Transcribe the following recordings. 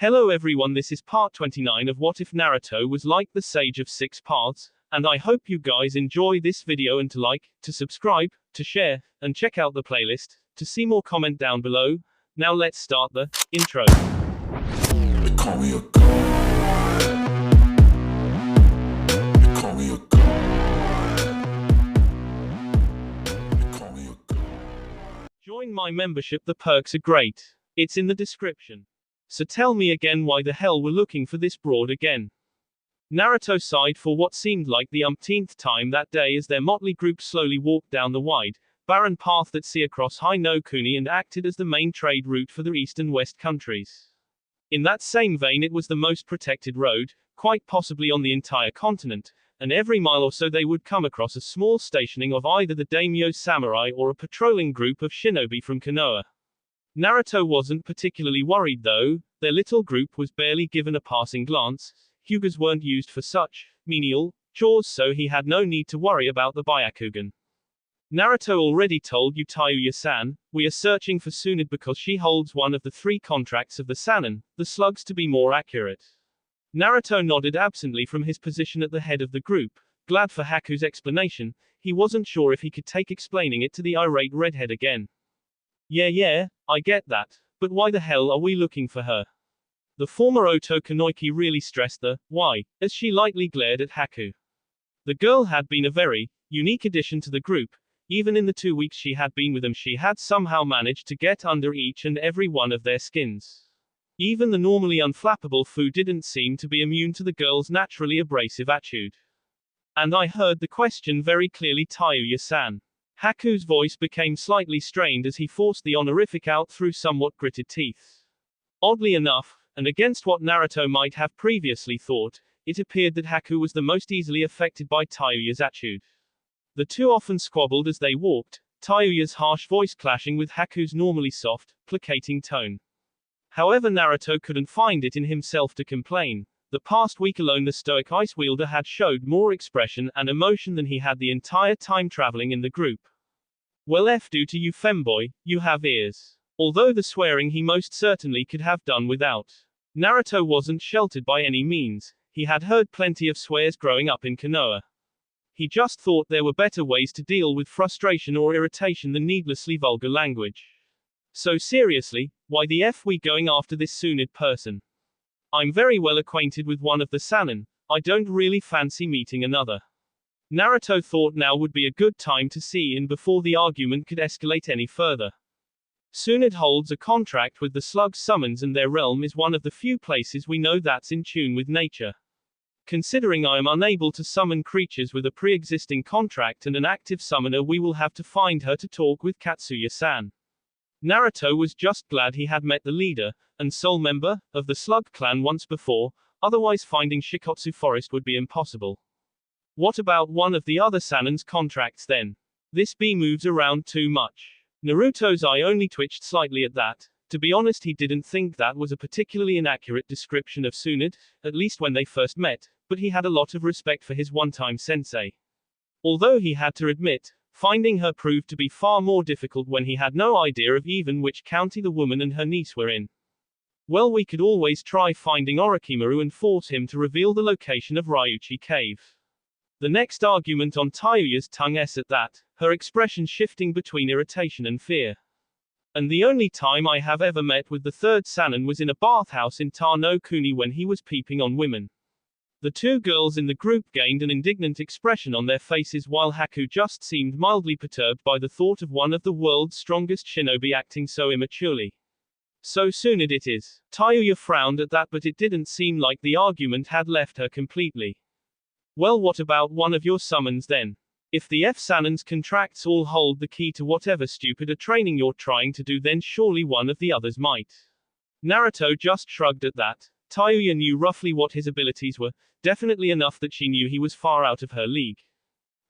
Hello everyone, this is part 29 of What If Naruto Was Like the Sage of 6 Parts, and I hope you guys enjoy this video and to like, to subscribe, to share, and check out the playlist, to see more comment down below. Now let's start the intro. They call me a god. They call me a god. They call me a god. Join my membership, the perks are great. It's in the description. So tell me again why the hell we're looking for this broad again. Naruto sighed for what seemed like the umpteenth time that day as their motley group slowly walked down the wide, barren path that led across High no Kuni and acted as the main trade route for the east and west countries. In that same vein, it was the most protected road, quite possibly on the entire continent, and every mile or so they would come across a small stationing of either the daimyo samurai or a patrolling group of shinobi from Konoha. Naruto wasn't particularly worried though, their little group was barely given a passing glance. Hyugas weren't used for such menial chores, so he had no need to worry about the Byakugan. Naruto already told you Tayuya-san, we are searching for Tsunade because she holds one of the 3 contracts of the Sannin, the slugs to be more accurate. Naruto nodded absently from his position at the head of the group, glad for Haku's explanation. He wasn't sure if he could take explaining it to the irate redhead again. Yeah, I get that, but why the hell are we looking for her? The former Oto Kanoiki really stressed the why, as she lightly glared at Haku. The girl had been a very unique addition to the group. Even in the 2 weeks she had been with them, she had somehow managed to get under each and every one of their skins. Even the normally unflappable Fu didn't seem to be immune to the girl's naturally abrasive attitude. And I heard the question very clearly, Tayuya-san. Haku's voice became slightly strained as he forced the honorific out through somewhat gritted teeth. Oddly enough, and against what Naruto might have previously thought, it appeared that Haku was the most easily affected by Tayuya's attitude. The two often squabbled as they walked, Tayuya's harsh voice clashing with Haku's normally soft, placating tone. However, Naruto couldn't find it in himself to complain. The past week alone the stoic ice wielder had showed more expression and emotion than he had the entire time traveling in the group. Well, F due to you femboy, you have ears. Although the swearing he most certainly could have done without. Naruto wasn't sheltered by any means. He had heard plenty of swears growing up in Konoha. He just thought there were better ways to deal with frustration or irritation than needlessly vulgar language. So seriously, why the F we going after this Tsunade person? I'm very well acquainted with one of the Sannin, I don't really fancy meeting another. Naruto thought now would be a good time to see in before the argument could escalate any further. Tsunade holds a contract with the slug summons and their realm is one of the few places we know that's in tune with nature. Considering I am unable to summon creatures with a pre-existing contract and an active summoner, we will have to find her to talk with Katsuya-san. Naruto was just glad he had met the leader, and sole member, of the Slug clan once before, otherwise finding Shikotsu Forest would be impossible. What about one of the other Sannin's contracts then? This bee moves around too much. Naruto's eye only twitched slightly at that. To be honest, he didn't think that was a particularly inaccurate description of Tsunade, at least when they first met, but he had a lot of respect for his one-time sensei. Although he had to admit, finding her proved to be far more difficult when he had no idea of even which county the woman and her niece were in. Well, we could always try finding Orochimaru and force him to reveal the location of Ryuchi Cave. The next argument on Tayuya's tongue at that, her expression shifting between irritation and fear. And the only time I have ever met with the third Sannin was in a bathhouse in Ta no Kuni when he was peeping on women. The two girls in the group gained an indignant expression on their faces while Haku just seemed mildly perturbed by the thought of one of the world's strongest shinobi acting so immaturely. So Tsunade it is. Tayuya frowned at that, but it didn't seem like the argument had left her completely. Well, what about one of your summons then? If the F-Sannin's contracts all hold the key to whatever stupid training you're trying to do, then surely one of the others might. Naruto just shrugged at that. Tayuya knew roughly what his abilities were, definitely enough that she knew he was far out of her league.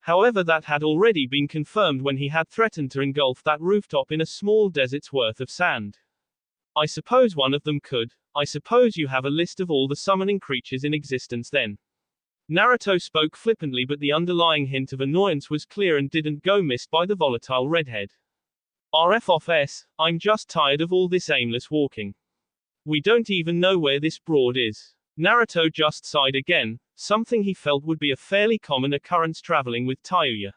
However, that had already been confirmed when he had threatened to engulf that rooftop in a small desert's worth of sand. I suppose one of them could. I suppose you have a list of all the summoning creatures in existence then. Naruto spoke flippantly, but the underlying hint of annoyance was clear and didn't go missed by the volatile redhead. RF off S, I'm just tired of all this aimless walking. We don't even know where this broad is. Naruto just sighed again, something he felt would be a fairly common occurrence traveling with Tayuya.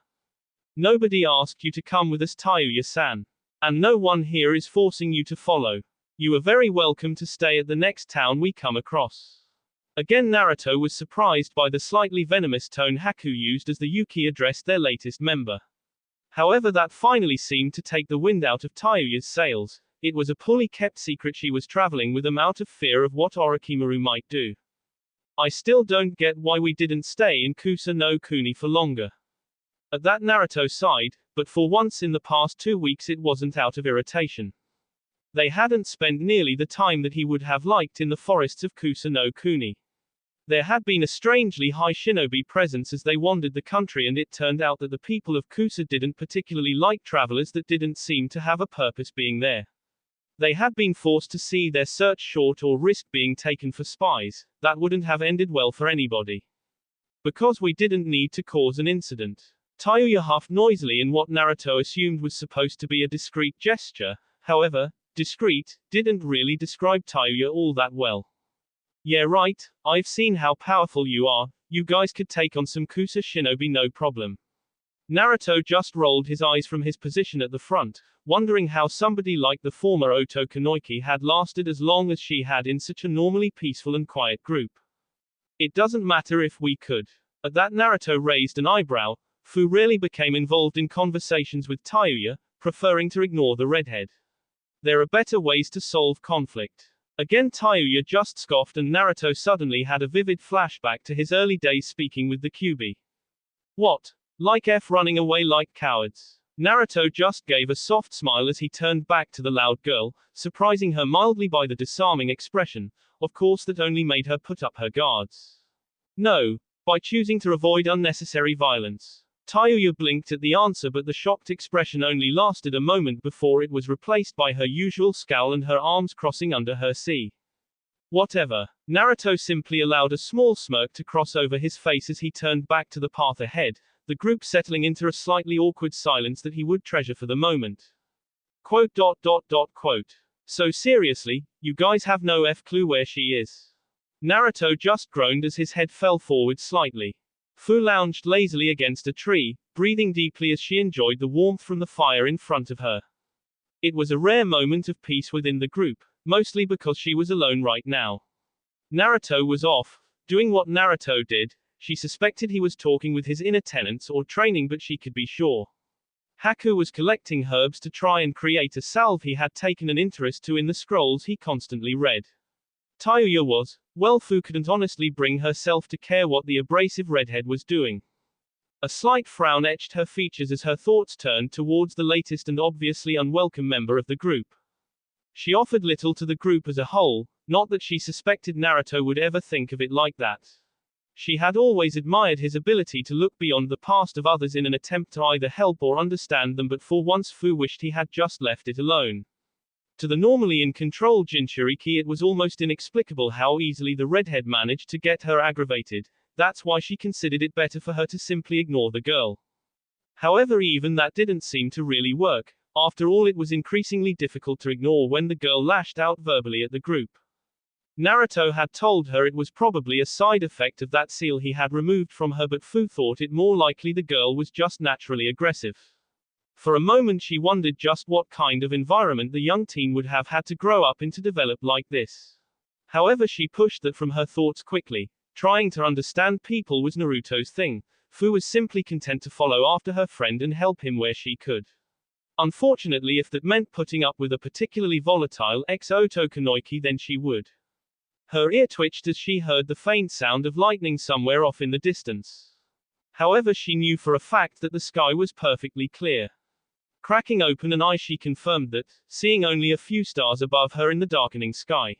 Nobody asked you to come with us, Tayuya-san. And no one here is forcing you to follow. You are very welcome to stay at the next town we come across. Again, Naruto was surprised by the slightly venomous tone Haku used as the Yuki addressed their latest member. However, that finally seemed to take the wind out of Tayuya's sails. It was a poorly kept secret she was traveling with him out of fear of what Orochimaru might do. I still don't get why we didn't stay in Kusa no Kuni for longer. At that, Naruto sighed, but for once in the past 2 weeks it wasn't out of irritation. They hadn't spent nearly the time that he would have liked in the forests of Kusa no Kuni. There had been a strangely high shinobi presence as they wandered the country, and it turned out that the people of Kusa didn't particularly like travelers that didn't seem to have a purpose being there. They had been forced to see their search short or risk being taken for spies. That wouldn't have ended well for anybody. Because we didn't need to cause an incident. Tayuya huffed noisily in what Naruto assumed was supposed to be a discreet gesture. However, discreet didn't really describe Tayuya all that well. Yeah, right, I've seen how powerful you are. You guys could take on some Kusa shinobi no problem. Naruto just rolled his eyes from his position at the front, wondering how somebody like the former Oto Kanoiki had lasted as long as she had in such a normally peaceful and quiet group. It doesn't matter if we could. At that, Naruto raised an eyebrow. Fu rarely became involved in conversations with Tayuya, preferring to ignore the redhead. There are better ways to solve conflict. Again, Tayuya just scoffed, and Naruto suddenly had a vivid flashback to his early days speaking with the Kyuubi. What? Like running away like cowards? Naruto just gave a soft smile as he turned back to the loud girl, surprising her mildly by the disarming expression, of course that only made her put up her guards. No, by choosing to avoid unnecessary violence. Tayuya blinked at the answer, but the shocked expression only lasted a moment before it was replaced by her usual scowl and her arms crossing under her sea. Whatever. Naruto simply allowed a small smirk to cross over his face as he turned back to the path ahead, the group settling into a slightly awkward silence that he would treasure for the moment. Quote. So seriously, you guys have no clue where she is? Naruto just groaned as his head fell forward slightly. Fu lounged lazily against a tree, breathing deeply as she enjoyed the warmth from the fire in front of her. It was a rare moment of peace within the group, mostly because she was alone right now. Naruto was off, doing what Naruto did. She suspected he was talking with his inner tenants or training, but she could be sure. Haku was collecting herbs to try and create a salve he had taken an interest to in the scrolls he constantly read. Tayuya was, well, Fu couldn't honestly bring herself to care what the abrasive redhead was doing. A slight frown etched her features as her thoughts turned towards the latest and obviously unwelcome member of the group. She offered little to the group as a whole, not that she suspected Naruto would ever think of it like that. She had always admired his ability to look beyond the past of others in an attempt to either help or understand them, but for once Fu wished he had just left it alone. To the normally in control Jinchuriki, it was almost inexplicable how easily the redhead managed to get her aggravated. That's why she considered it better for her to simply ignore the girl. However, even that didn't seem to really work. After all, it was increasingly difficult to ignore when the girl lashed out verbally at the group. Naruto had told her it was probably a side effect of that seal he had removed from her, but Fu thought it more likely the girl was just naturally aggressive. For a moment she wondered just what kind of environment the young teen would have had to grow up in to develop like this. However, she pushed that from her thoughts quickly. Trying to understand people was Naruto's thing. Fu was simply content to follow after her friend and help him where she could. Unfortunately, if that meant putting up with a particularly volatile ex-Oto Kanoiki, then she would. Her ear twitched as she heard the faint sound of lightning somewhere off in the distance. However, she knew for a fact that the sky was perfectly clear. Cracking open an eye, she confirmed that, seeing only a few stars above her in the darkening sky.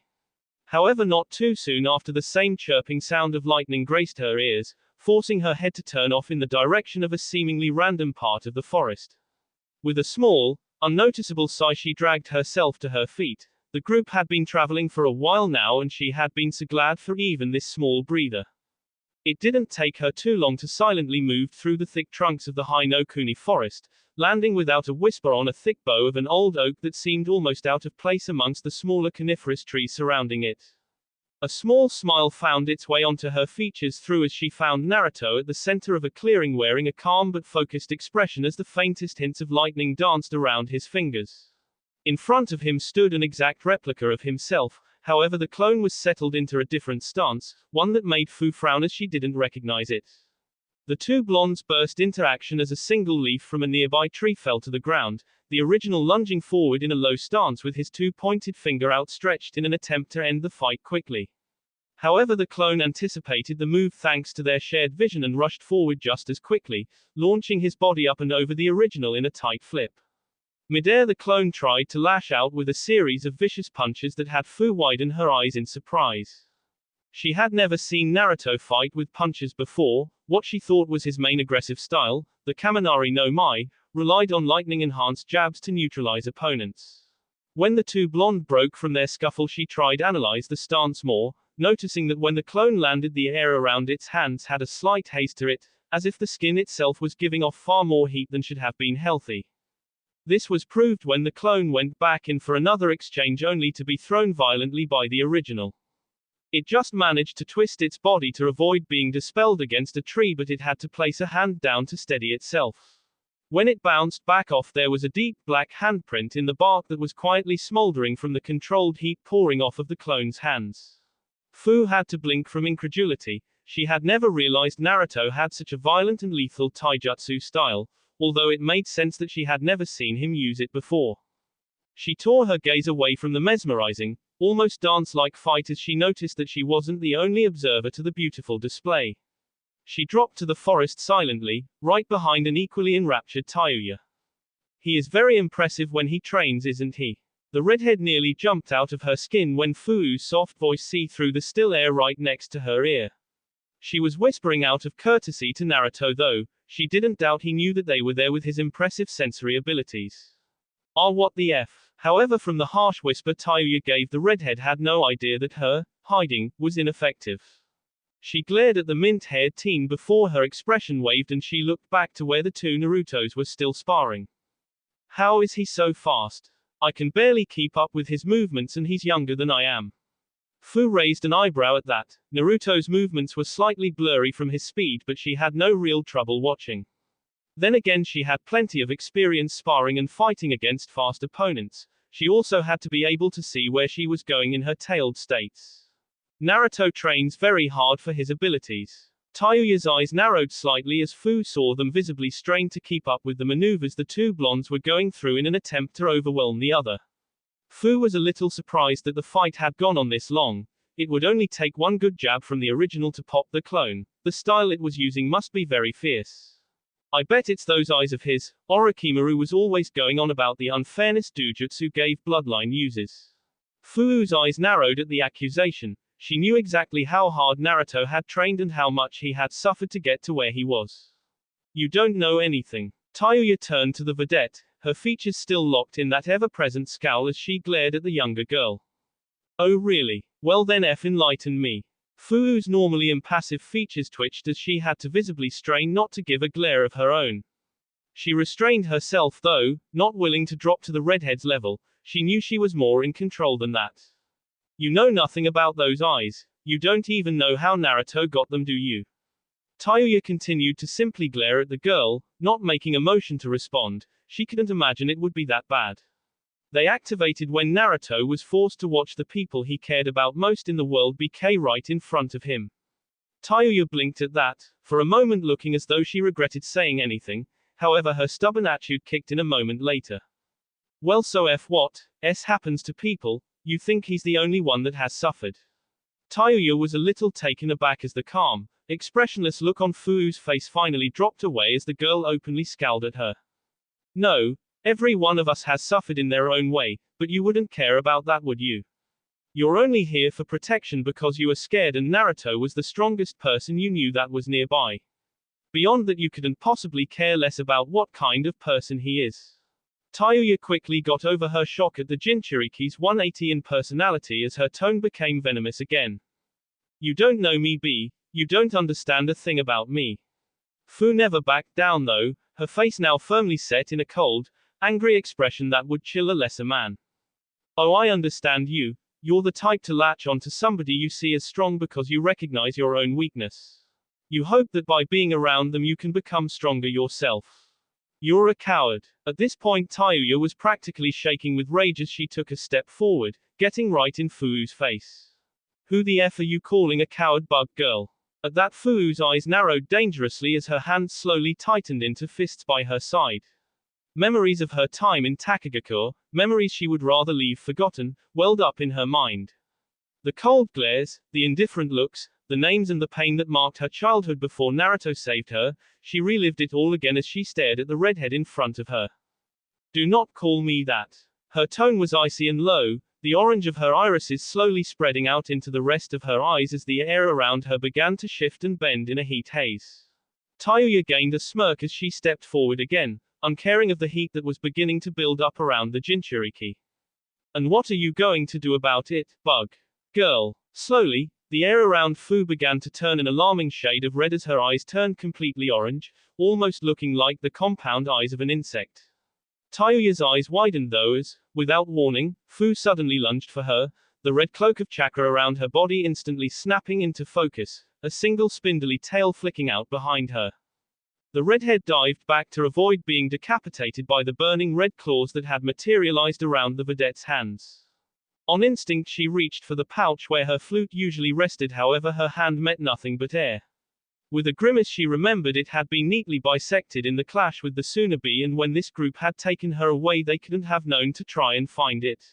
However, not too soon after, the same chirping sound of lightning graced her ears, forcing her head to turn off in the direction of a seemingly random part of the forest. With a small, unnoticeable sigh, she dragged herself to her feet. The group had been traveling for a while now, and she had been so glad for even this small breather. It didn't take her too long to silently move through the thick trunks of the high no-kuni forest, landing without a whisper on a thick bough of an old oak that seemed almost out of place amongst the smaller coniferous trees surrounding it. A small smile found its way onto her features through as she found Naruto at the center of a clearing wearing a calm but focused expression as the faintest hints of lightning danced around his fingers. In front of him stood an exact replica of himself, however the clone was settled into a different stance, one that made Fu frown as she didn't recognize it. The two blondes burst into action as a single leaf from a nearby tree fell to the ground, the original lunging forward in a low stance with his two-pointed finger outstretched in an attempt to end the fight quickly. However, the clone anticipated the move thanks to their shared vision and rushed forward just as quickly, launching his body up and over the original in a tight flip. Midair, the clone tried to lash out with a series of vicious punches that had Fu widen her eyes in surprise. She had never seen Naruto fight with punches before. What she thought was his main aggressive style, the Kaminari no Mai, relied on lightning-enhanced jabs to neutralize opponents. When the two blonde broke from their scuffle, she tried to analyze the stance more, noticing that when the clone landed, the air around its hands had a slight haze to it, as if the skin itself was giving off far more heat than should have been healthy. This was proved when the clone went back in for another exchange only to be thrown violently by the original. It just managed to twist its body to avoid being dispelled against a tree, but it had to place a hand down to steady itself. When it bounced back off, there was a deep black handprint in the bark that was quietly smoldering from the controlled heat pouring off of the clone's hands. Fu had to blink from incredulity. She had never realized Naruto had such a violent and lethal taijutsu style, although it made sense that she had never seen him use it before. She tore her gaze away from the mesmerizing, almost dance-like fight as she noticed that she wasn't the only observer to the beautiful display. She dropped to the forest silently, right behind an equally enraptured Tayuya. He is very impressive when he trains, isn't he? The redhead nearly jumped out of her skin when Fu's soft voice seeped through the still air right next to her ear. She was whispering out of courtesy to Naruto, though she didn't doubt he knew that they were there with his impressive sensory abilities. Ah, what the F. However, from the harsh whisper Tayuya gave, the redhead had no idea that her hiding was ineffective. She glared at the mint-haired teen before her expression waved and she looked back to where the two Narutos were still sparring. How is he so fast? I can barely keep up with his movements and he's younger than I am. Fu raised an eyebrow at that. Naruto's movements were slightly blurry from his speed, but she had no real trouble watching. Then again, she had plenty of experience sparring and fighting against fast opponents. She also had to be able to see where she was going in her tailed states. Naruto trains very hard for his abilities. Tayuya's eyes narrowed slightly as Fu saw them visibly strain to keep up with the maneuvers the two blondes were going through in an attempt to overwhelm the other. Fu was a little surprised that the fight had gone on this long. It would only take one good jab from the original to pop the clone. The style it was using must be very fierce. I bet it's those eyes of his. Orochimaru was always going on about the unfairness Dujutsu gave bloodline users. Fu's eyes narrowed at the accusation. She knew exactly how hard Naruto had trained and how much he had suffered to get to where he was. You don't know anything. Tayuya turned to the vedette, her features still locked in that ever-present scowl as she glared at the younger girl. Oh really? Well then enlighten me. Fu's normally impassive features twitched as she had to visibly strain not to give a glare of her own. She restrained herself though, not willing to drop to the redhead's level. She knew she was more in control than that. You know nothing about those eyes. You don't even know how Naruto got them, do you? Tayuya continued to simply glare at the girl, not making a motion to respond. She couldn't imagine it would be that bad. They activated when Naruto was forced to watch the people he cared about most in the world become right in front of him. Tayuya blinked at that, for a moment looking as though she regretted saying anything, however her stubborn attitude kicked in a moment later. Well, so what happens to people? You think he's the only one that has suffered? Tayuya was a little taken aback as the calm, expressionless look on Fu's face finally dropped away as the girl openly scowled at her. No, every one of us has suffered in their own way, but you wouldn't care about that, would you? You're only here for protection because you are scared and Naruto was the strongest person you knew that was nearby. Beyond that, you couldn't possibly care less about what kind of person he is. Tayuya quickly got over her shock at the Jinchuriki's 180 in personality as her tone became venomous again. You don't know me, B. You don't understand a thing about me. Fu never backed down though, her face now firmly set in a cold, angry expression that would chill a lesser man. Oh, I understand you. You're the type to latch onto somebody you see as strong because you recognize your own weakness. You hope that by being around them you can become stronger yourself. You're a coward. At this point Tayuya was practically shaking with rage as she took a step forward, getting right in Fu's face. Who the F are you calling a coward, bug girl? At that Fu's eyes narrowed dangerously as her hands slowly tightened into fists by her side. Memories of her time in Takagakure, memories she would rather leave forgotten, welled up in her mind. The cold glares, the indifferent looks, the names and the pain that marked her childhood before Naruto saved her, she relived it all again as she stared at the redhead in front of her. Do not call me that. Her tone was icy and low, the orange of her irises slowly spreading out into the rest of her eyes as the air around her began to shift and bend in a heat haze. Tayuya gained a smirk as she stepped forward again, uncaring of the heat that was beginning to build up around the Jinchuriki. And what are you going to do about it, bug girl? Slowly, the air around Fu began to turn an alarming shade of red as her eyes turned completely orange, almost looking like the compound eyes of an insect. Tayuya's eyes widened though as, without warning, Fu suddenly lunged for her, the red cloak of chakra around her body instantly snapping into focus, a single spindly tail flicking out behind her. The redhead dived back to avoid being decapitated by the burning red claws that had materialized around the vedette's hands. On instinct she reached for the pouch where her flute usually rested, however her hand met nothing but air. With a grimace she remembered it had been neatly bisected in the clash with the Tsunabe, and when this group had taken her away they couldn't have known to try and find it.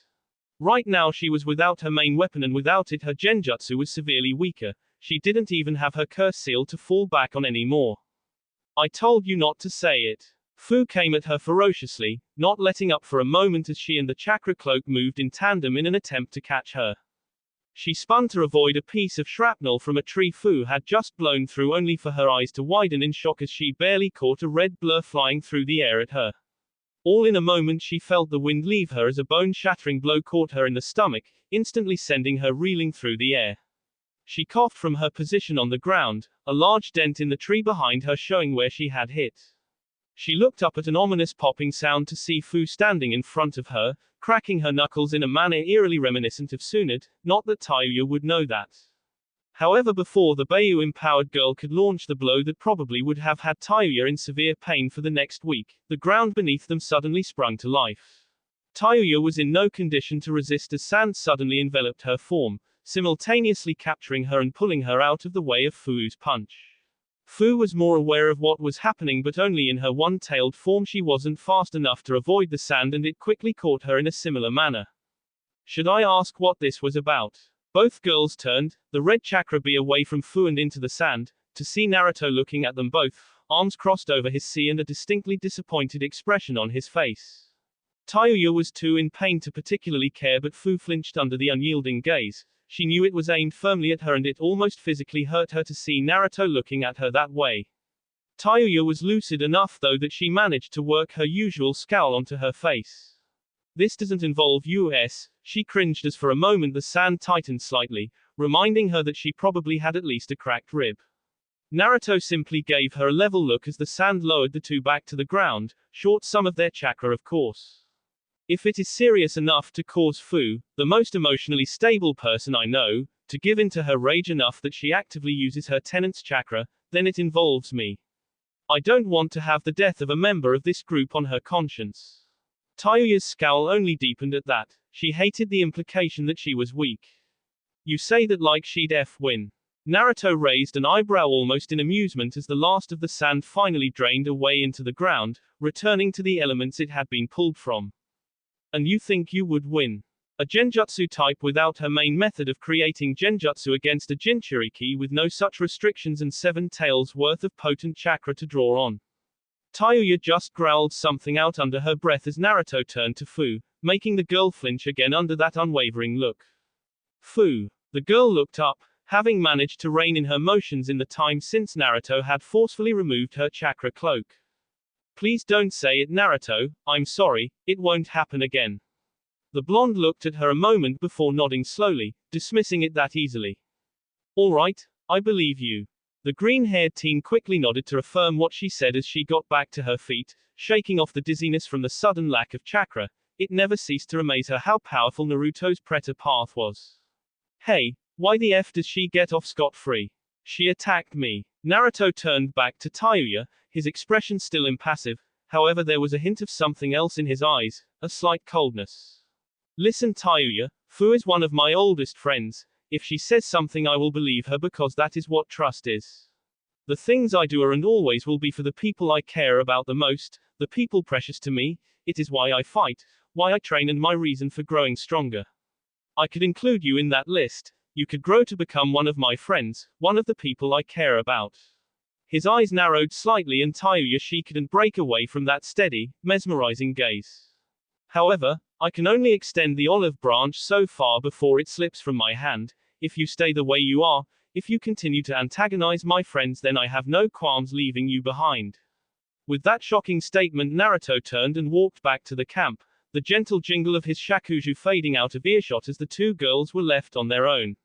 Right now she was without her main weapon, and without it her genjutsu was severely weaker. She didn't even have her curse seal to fall back on anymore. I told you not to say it. Fu came at her ferociously, not letting up for a moment as she and the chakra cloak moved in tandem in an attempt to catch her. She spun to avoid a piece of shrapnel from a tree Fu had just blown through, only for her eyes to widen in shock as she barely caught a red blur flying through the air at her. All in a moment she felt the wind leave her as a bone-shattering blow caught her in the stomach, instantly sending her reeling through the air. She coughed from her position on the ground, a large dent in the tree behind her showing where she had hit. She looked up at an ominous popping sound to see Fu standing in front of her, cracking her knuckles in a manner eerily reminiscent of Tsunade, not that Tayuya would know that. However, before the Bayu-empowered girl could launch the blow that probably would have had Tayuya in severe pain for the next week, the ground beneath them suddenly sprung to life. Tayuya was in no condition to resist as sand suddenly enveloped her form, simultaneously capturing her and pulling her out of the way of Fu's punch. Fu was more aware of what was happening, but only in her one-tailed form. She wasn't fast enough to avoid the sand, and it quickly caught her in a similar manner. Should I ask what this was about? Both girls turned, the red chakra bee away from Fu and into the sand, to see Naruto looking at them both, arms crossed over his sea and a distinctly disappointed expression on his face. Tayuya was too in pain to particularly care, but Fu flinched under the unyielding gaze. She knew it was aimed firmly at her, and it almost physically hurt her to see Naruto looking at her that way. Tayuya was lucid enough though that she managed to work her usual scowl onto her face. This doesn't involve us, she cringed as for a moment the sand tightened slightly, reminding her that she probably had at least a cracked rib. Naruto simply gave her a level look as the sand lowered the two back to the ground, short some of their chakra of course. If it is serious enough to cause Fu, the most emotionally stable person I know, to give in to her rage enough that she actively uses her tenant's chakra, then it involves me. I don't want to have the death of a member of this group on her conscience. Tayuya's scowl only deepened at that. She hated the implication that she was weak. You say that like she'd win. Naruto raised an eyebrow almost in amusement as the last of the sand finally drained away into the ground, returning to the elements it had been pulled from. And you think you would win? A genjutsu type without her main method of creating genjutsu against a jinchuriki with no such restrictions and 7 tails worth of potent chakra to draw on. Tayuya just growled something out under her breath as Naruto turned to Fu, making the girl flinch again under that unwavering look. Fu. The girl looked up, having managed to rein in her motions in the time since Naruto had forcefully removed her chakra cloak. Please don't say it, Naruto, I'm sorry, it won't happen again. The blonde looked at her a moment before nodding slowly, dismissing it that easily. All right, I believe you. The green-haired teen quickly nodded to affirm what she said as she got back to her feet, shaking off the dizziness from the sudden lack of chakra. It never ceased to amaze her how powerful Naruto's preta path was. Hey, why the F does she get off scot-free? She attacked me. Naruto turned back to Tayuya, his expression still impassive, however there was a hint of something else in his eyes, a slight coldness. Listen Tayuya, Fu is one of my oldest friends. If she says something I will believe her because that is what trust is. The things I do are and always will be for the people I care about the most, the people precious to me. It is why I fight, why I train and my reason for growing stronger. I could include you in that list. You could grow to become one of my friends, one of the people I care about. His eyes narrowed slightly and Tayuya couldn't break away from that steady, mesmerizing gaze. However, I can only extend the olive branch so far before it slips from my hand. If you stay the way you are, if you continue to antagonize my friends, then I have no qualms leaving you behind. With that shocking statement, Naruto turned and walked back to the camp, the gentle jingle of his shakuju fading out of earshot as the two girls were left on their own.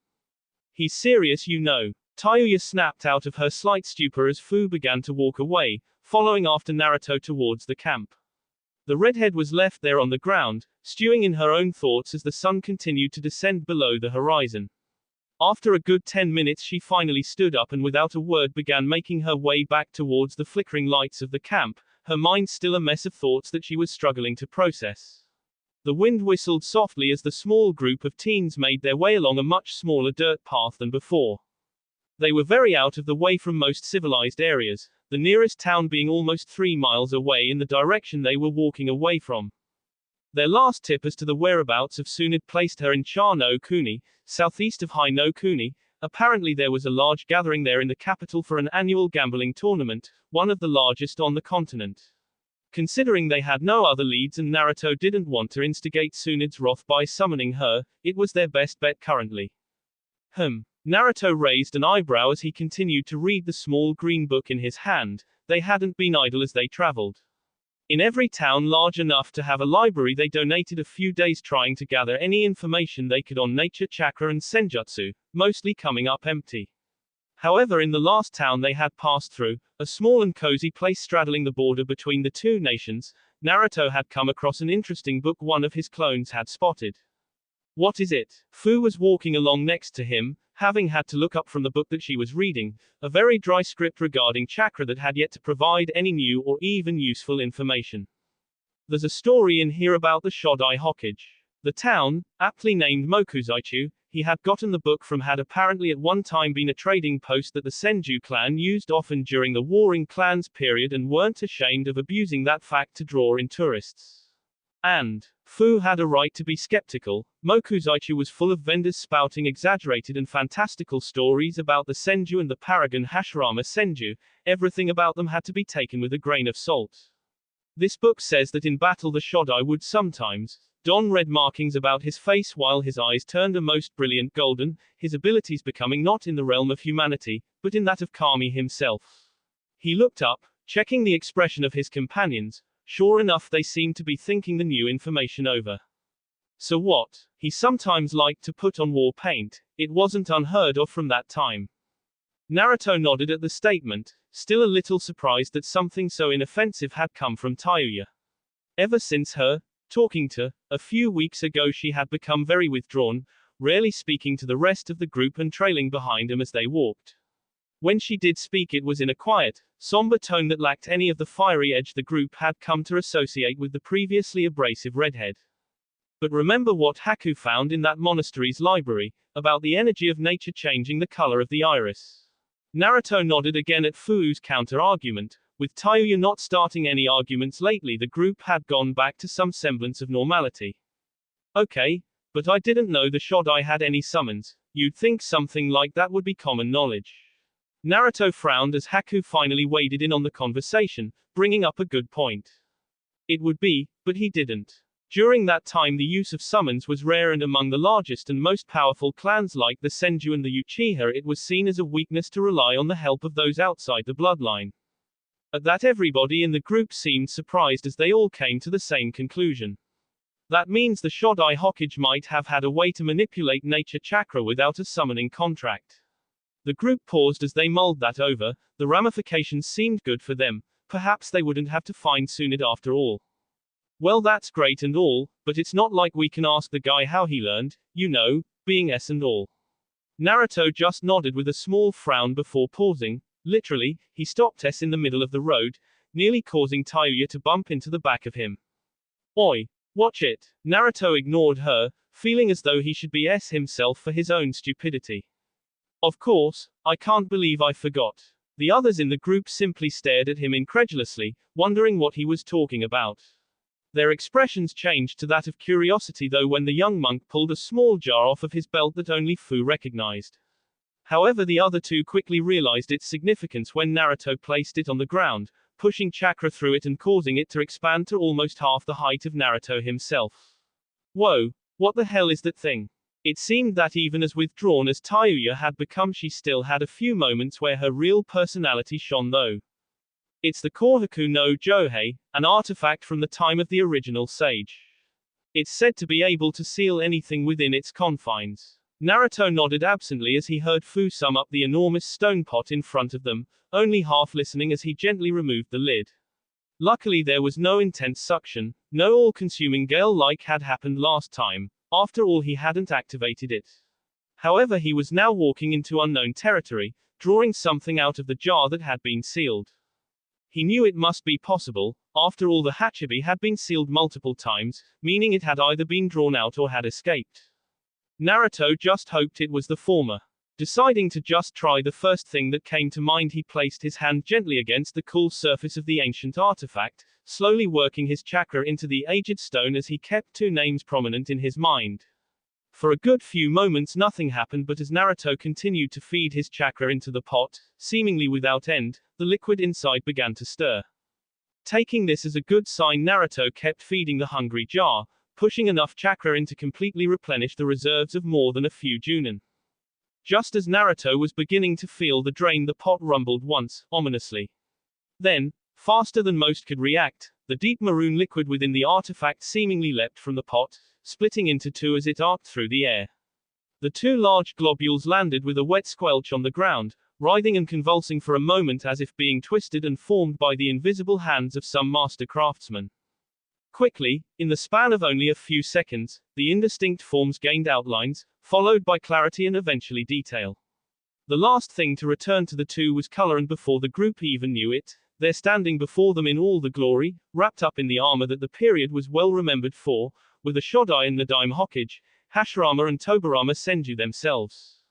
He's serious, you know. Tayuya snapped out of her slight stupor as Fu began to walk away, following after Naruto towards the camp. The redhead was left there on the ground, stewing in her own thoughts as the sun continued to descend below the horizon. After a good 10 minutes she finally stood up and without a word began making her way back towards the flickering lights of the camp, her mind still a mess of thoughts that she was struggling to process. The wind whistled softly as the small group of teens made their way along a much smaller dirt path than before. They were very out of the way from most civilized areas, the nearest town being almost 3 miles away in the direction they were walking away from. Their last tip as to the whereabouts of Tsunade placed her in Cha no Kuni, southeast of Hai no Kuni. Apparently there was a large gathering there in the capital for an annual gambling tournament, one of the largest on the continent. Considering they had no other leads and Naruto didn't want to instigate Tsunade's wrath by summoning her, it was their best bet currently. Naruto raised an eyebrow as he continued to read the small green book in his hand. They hadn't been idle as they traveled. In every town large enough to have a library they donated a few days trying to gather any information they could on nature, chakra and senjutsu, mostly coming up empty. However, in the last town they had passed through, a small and cozy place straddling the border between the two nations, Naruto had come across an interesting book one of his clones had spotted. What is it? Fu was walking along next to him, having had to look up from the book that she was reading, a very dry script regarding chakra that had yet to provide any new or even useful information. There's a story in here about the Shodai Hokage. The town, aptly named Mokuzaichu, he had gotten the book from had apparently at one time been a trading post that the Senju clan used often during the warring clans period and weren't ashamed of abusing that fact to draw in tourists. And Fu had a right to be skeptical. Mokuzaichu was full of vendors spouting exaggerated and fantastical stories about the Senju and the Paragon Hashirama Senju. Everything about them had to be taken with a grain of salt. This book says that in battle the Shodai would sometimes don red markings about his face while his eyes turned a most brilliant golden, his abilities becoming not in the realm of humanity, but in that of Kami himself. He looked up, checking the expression of his companions. Sure enough, they seemed to be thinking the new information over. So what? He sometimes liked to put on war paint. It wasn't unheard of from that time. Naruto nodded at the statement, still a little surprised that something so inoffensive had come from Tayuya. Ever since her talking to a few weeks ago she had become very withdrawn, rarely speaking to the rest of the group and trailing behind him as they walked. When she did speak it was in a quiet, somber tone that lacked any of the fiery edge the group had come to associate with the previously abrasive redhead. But remember what Haku found in that monastery's library, about the energy of nature changing the color of the iris. Naruto nodded again at Fu's counter-argument. With Tayuya not starting any arguments lately the group had gone back to some semblance of normality. Okay, but I didn't know the Shodai had any summons. You'd think something like that would be common knowledge. Naruto frowned as Haku finally waded in on the conversation, bringing up a good point. It would be, but he didn't. During that time the use of summons was rare and among the largest and most powerful clans like the Senju and the Uchiha it was seen as a weakness to rely on the help of those outside the bloodline. At that everybody in the group seemed surprised as they all came to the same conclusion. That means the Shodai Hokage might have had a way to manipulate nature chakra without a summoning contract. The group paused as they mulled that over. The ramifications seemed good for them. Perhaps they wouldn't have to find Sunit after all. Well, that's great and all, but it's not like we can ask the guy how he learned, you know, being S and all. Naruto just nodded with a small frown before pausing. Literally, he stopped S in the middle of the road, nearly causing Tayuya to bump into the back of him. Oi! Watch it! Naruto ignored her, feeling as though he should be S himself for his own stupidity. Of course, I can't believe I forgot. The others in the group simply stared at him incredulously, wondering what he was talking about. Their expressions changed to that of curiosity though when the young monk pulled a small jar off of his belt that only Fu recognized. However, the other two quickly realized its significance when Naruto placed it on the ground, pushing chakra through it and causing it to expand to almost half the height of Naruto himself. Whoa, what the hell is that thing? It seemed that even as withdrawn as Tayuya had become, she still had a few moments where her real personality shone though. It's the Kohaku no Johei, an artifact from the time of the original sage. It's said to be able to seal anything within its confines. Naruto nodded absently as he heard Fu sum up the enormous stone pot in front of them, only half listening as he gently removed the lid. Luckily there was no intense suction, no all-consuming gale like had happened last time. After all, he hadn't activated it. However, he was now walking into unknown territory, drawing something out of the jar that had been sealed. He knew it must be possible. After all, the Hachibi had been sealed multiple times, meaning it had either been drawn out or had escaped. Naruto just hoped it was the former. Deciding to just try the first thing that came to mind, he placed his hand gently against the cool surface of the ancient artifact, slowly working his chakra into the aged stone as he kept two names prominent in his mind. For a good few moments nothing happened, but as Naruto continued to feed his chakra into the pot, seemingly without end, the liquid inside began to stir. Taking this as a good sign, Naruto kept feeding the hungry jar, pushing enough chakra in to completely replenish the reserves of more than a few junin. Just as Naruto was beginning to feel the drain, the pot rumbled once, ominously. Then, faster than most could react, the deep maroon liquid within the artifact seemingly leapt from the pot, splitting into two as it arced through the air. The two large globules landed with a wet squelch on the ground, writhing and convulsing for a moment as if being twisted and formed by the invisible hands of some master craftsman. Quickly, in the span of only a few seconds, the indistinct forms gained outlines, followed by clarity and eventually detail. The last thing to return to the two was color, and before the group even knew it, there standing before them in all the glory, wrapped up in the armor that the period was well remembered for, were the Shodai and Nadaime Hokage, Hashirama and Tobirama Senju themselves.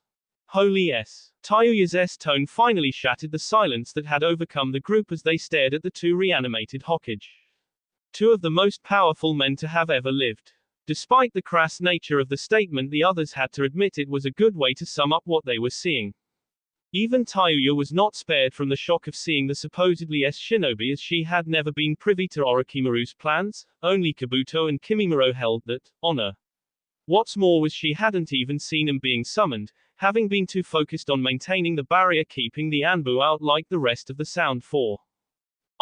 Holy S. Tayuya's S tone finally shattered the silence that had overcome the group as they stared at the two reanimated Hokage. Two of the most powerful men to have ever lived. Despite the crass nature of the statement, the others had to admit it was a good way to sum up what they were seeing. Even Tayuya was not spared from the shock of seeing the supposedly S shinobi, as she had never been privy to Orochimaru's plans. Only Kabuto and Kimimaro held that honor. What's more was she hadn't even seen him being summoned, having been too focused on maintaining the barrier, keeping the Anbu out like the rest of the Sound Four.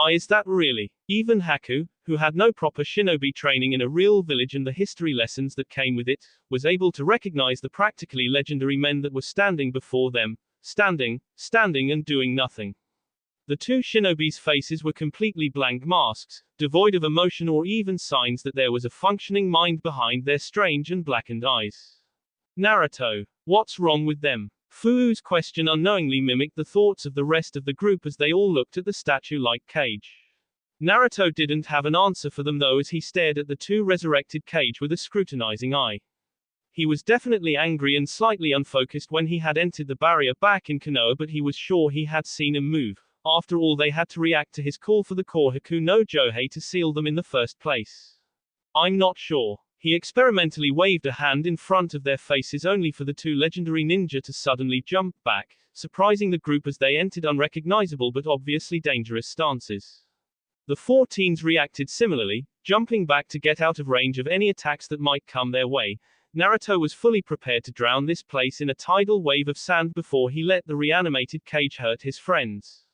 Is that really? Even Haku, who had no proper shinobi training in a real village and the history lessons that came with it, was able to recognize the practically legendary men that were standing before them, standing and doing nothing. The two shinobis' faces were completely blank masks, devoid of emotion or even signs that there was a functioning mind behind their strange and blackened eyes. Naruto, what's wrong with them? Fuu's question unknowingly mimicked the thoughts of the rest of the group as they all looked at the statue-like cage. Naruto didn't have an answer for them though, as he stared at the two resurrected cage with a scrutinizing eye. He was definitely angry and slightly unfocused when he had entered the barrier back in Konoha, but he was sure he had seen him move. After all, they had to react to his call for the Kohaku no Johei to seal them in the first place. I'm not sure. He experimentally waved a hand in front of their faces, only for the two legendary ninja to suddenly jump back, surprising the group as they entered unrecognizable but obviously dangerous stances. The four teens reacted similarly, jumping back to get out of range of any attacks that might come their way. Naruto was fully prepared to drown this place in a tidal wave of sand before he let the reanimated cage hurt his friends.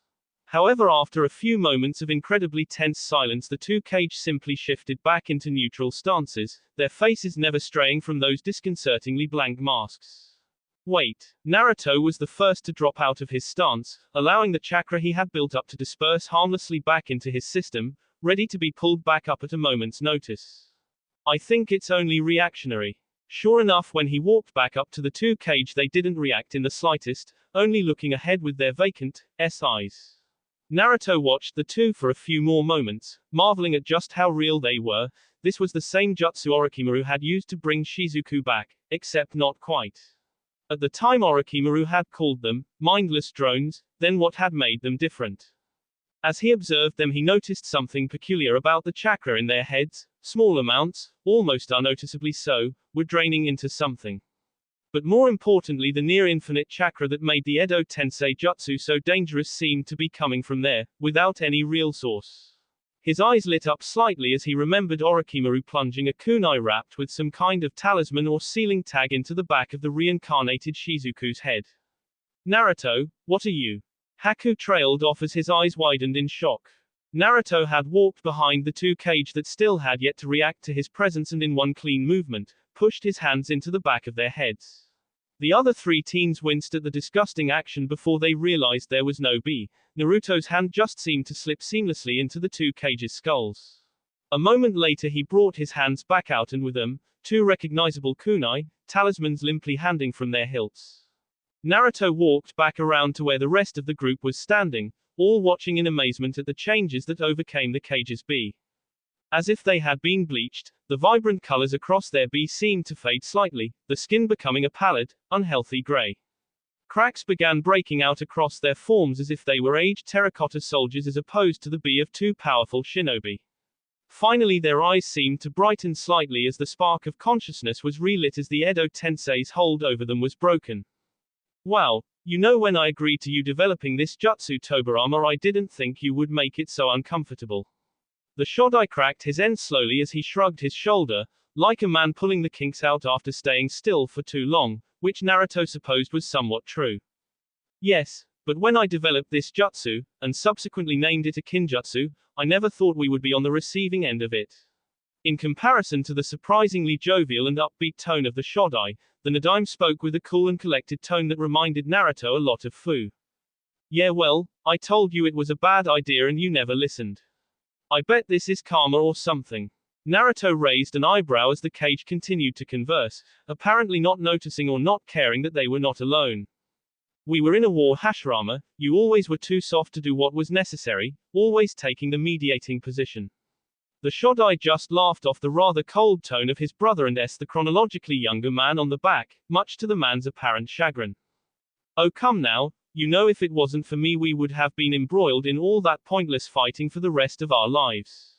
However, after a few moments of incredibly tense silence, the two cage simply shifted back into neutral stances, their faces never straying from those disconcertingly blank masks. Wait. Naruto was the first to drop out of his stance, allowing the chakra he had built up to disperse harmlessly back into his system, ready to be pulled back up at a moment's notice. I think it's only reactionary. Sure enough, when he walked back up to the two cage, they didn't react in the slightest, only looking ahead with their vacant eyes. Naruto watched the two for a few more moments, marveling at just how real they were. This was the same jutsu Orochimaru had used to bring Shizuku back, except not quite. At the time Orochimaru had called them mindless drones, then what had made them different? As he observed them, he noticed something peculiar about the chakra in their heads. Small amounts, almost unnoticeably so, were draining into something. But more importantly, the near-infinite chakra that made the Edo Tensei jutsu so dangerous seemed to be coming from there, without any real source. His eyes lit up slightly as he remembered Orochimaru plunging a kunai wrapped with some kind of talisman or sealing tag into the back of the reincarnated Shizuku's head. Naruto, what are you? Haku trailed off as his eyes widened in shock. Naruto had walked behind the two cage that still had yet to react to his presence and in one clean movement, pushed his hands into the back of their heads. The other three teens winced at the disgusting action before they realized there was no B. Naruto's hand just seemed to slip seamlessly into the two cages' skulls. A moment later he brought his hands back out and with them, two recognizable kunai, talismans limply hanging from their hilts. Naruto walked back around to where the rest of the group was standing, all watching in amazement at the changes that overcame the cage's B. As if they had been bleached, the vibrant colors across their B seemed to fade slightly, the skin becoming a pallid, unhealthy gray. Cracks began breaking out across their forms as if they were aged terracotta soldiers as opposed to the B of two powerful shinobi. Finally their eyes seemed to brighten slightly as the spark of consciousness was relit as the Edo Tensei's hold over them was broken. Wow, you know, when I agreed to you developing this jutsu Tobirama, I didn't think you would make it so uncomfortable. The Shodai cracked his end slowly as he shrugged his shoulder, like a man pulling the kinks out after staying still for too long, which Naruto supposed was somewhat true. Yes, but when I developed this jutsu, and subsequently named it a kinjutsu, I never thought we would be on the receiving end of it. In comparison to the surprisingly jovial and upbeat tone of the Shodai, the Nadaime spoke with a cool and collected tone that reminded Naruto a lot of Fu. Yeah, well, I told you it was a bad idea and you never listened. I bet this is karma or something. Naruto raised an eyebrow as the cage continued to converse, apparently not noticing or not caring that they were not alone. We were in a war, Hashirama. You always were too soft to do what was necessary, always taking the mediating position. The Shodai just laughed off the rather cold tone of his brother and the chronologically younger man on the back, much to the man's apparent chagrin. Oh come now, you know, if it wasn't for me we would have been embroiled in all that pointless fighting for the rest of our lives.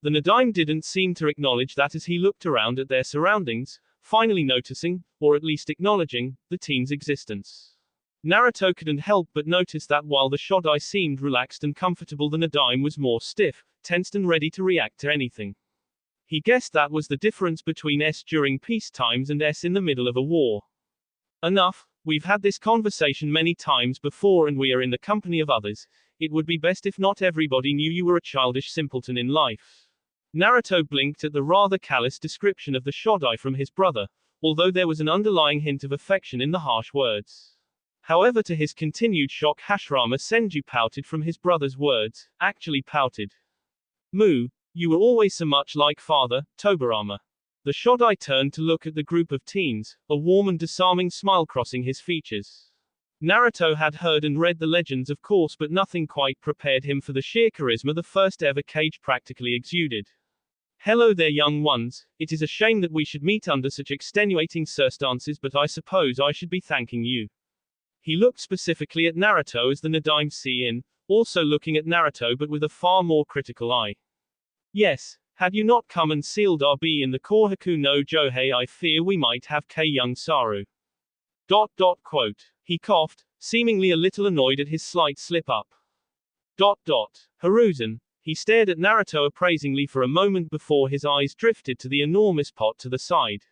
The Nadaime didn't seem to acknowledge that as he looked around at their surroundings, finally noticing, or at least acknowledging, the teen's existence. Naruto couldn't help but notice that while the Shodai seemed relaxed and comfortable, the Nadaime was more stiff, tensed and ready to react to anything. He guessed that was the difference between S during peace times and S in the middle of a war. Enough, we've had this conversation many times before and we are in the company of others. It would be best if not everybody knew you were a childish simpleton in life. Naruto blinked at the rather callous description of the Shodai from his brother, although there was an underlying hint of affection in the harsh words. However, to his continued shock, Hashirama Senju pouted from his brother's words, actually pouted. Mu, you were always so much like father, Tobirama. The Shodai turned to look at the group of teens, a warm and disarming smile crossing his features. Naruto had heard and read the legends of course, but nothing quite prepared him for the sheer charisma the first ever cage practically exuded. Hello there, young ones. It is a shame that we should meet under such extenuating circumstances, but I suppose I should be thanking you. He looked specifically at Naruto as the Nadaime see-in, also looking at Naruto but with a far more critical eye. Yes, had you not come and sealed our B in the Kohaku no Johei, I fear we might have young Saru. ... He coughed, seemingly a little annoyed at his slight slip-up. ... Hiruzen. He stared at Naruto appraisingly for a moment before his eyes drifted to the enormous pot to the side.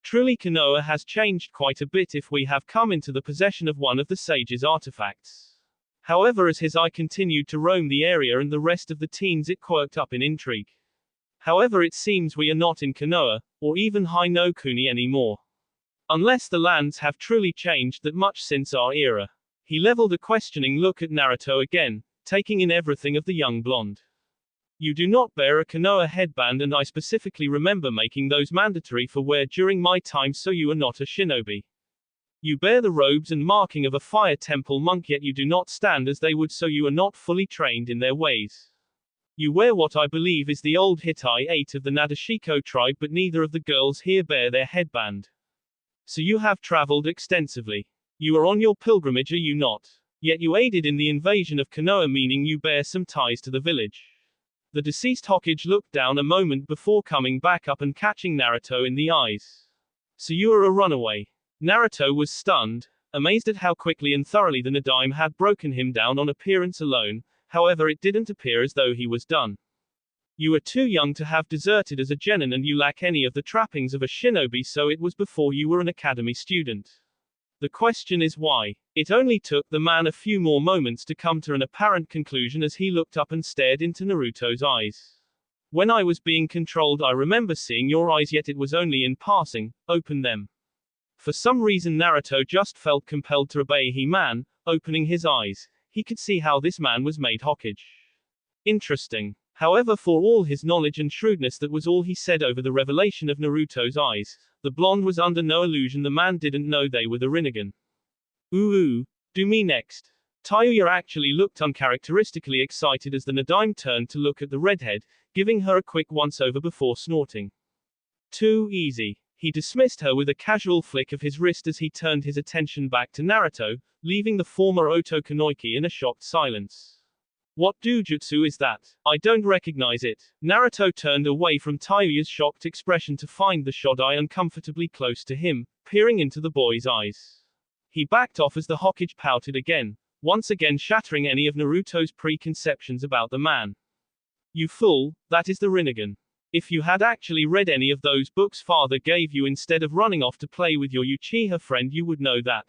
Truly Konoha has changed quite a bit if we have come into the possession of one of the sage's artifacts. However, as his eye continued to roam the area and the rest of the teens, it quirked up in intrigue. However, it seems we are not in Konoha, or even Hai no Kuni anymore. Unless the lands have truly changed that much since our era. He leveled a questioning look at Naruto again, taking in everything of the young blonde. You do not bear a Konoha headband, and I specifically remember making those mandatory for wear during my time, so you are not a shinobi. You bear the robes and marking of a fire temple monk, yet you do not stand as they would, so you are not fully trained in their ways. You wear what I believe is the old Hittite 8 of the Nadeshiko tribe, but neither of the girls here bear their headband. So you have traveled extensively. You are on your pilgrimage, are you not? Yet you aided in the invasion of Konoha, meaning you bear some ties to the village. The deceased Hokage looked down a moment before coming back up and catching Naruto in the eyes. So you are a runaway. Naruto was stunned, amazed at how quickly and thoroughly the Nadaime had broken him down on appearance alone. However, it didn't appear as though he was done. You are too young to have deserted as a genin, and you lack any of the trappings of a shinobi, so it was before you were an academy student. The question is why? It only took the man a few more moments to come to an apparent conclusion as he looked up and stared into Naruto's eyes. When I was being controlled, I remember seeing your eyes, yet it was only in passing. Open them. For some reason Naruto just felt compelled to obey He-Man, opening his eyes. He could see how this man was made Hokage. Interesting. However, for all his knowledge and shrewdness, that was all he said over the revelation of Naruto's eyes. The blonde was under no illusion the man didn't know they were the Rinnegan. Ooh, do me next. Tayuya actually looked uncharacteristically excited as the Nadaime turned to look at the redhead, giving her a quick once-over before snorting. Too easy. He dismissed her with a casual flick of his wrist as he turned his attention back to Naruto, leaving the former Otokonoiki in a shocked silence. What dojutsu is that? I don't recognize it. Naruto turned away from Tayuya's shocked expression to find the Shodai uncomfortably close to him, peering into the boy's eyes. He backed off as the Hokage pouted again, once again shattering any of Naruto's preconceptions about the man. You fool, that is the Rinnegan. If you had actually read any of those books father gave you instead of running off to play with your Uchiha friend, you would know that.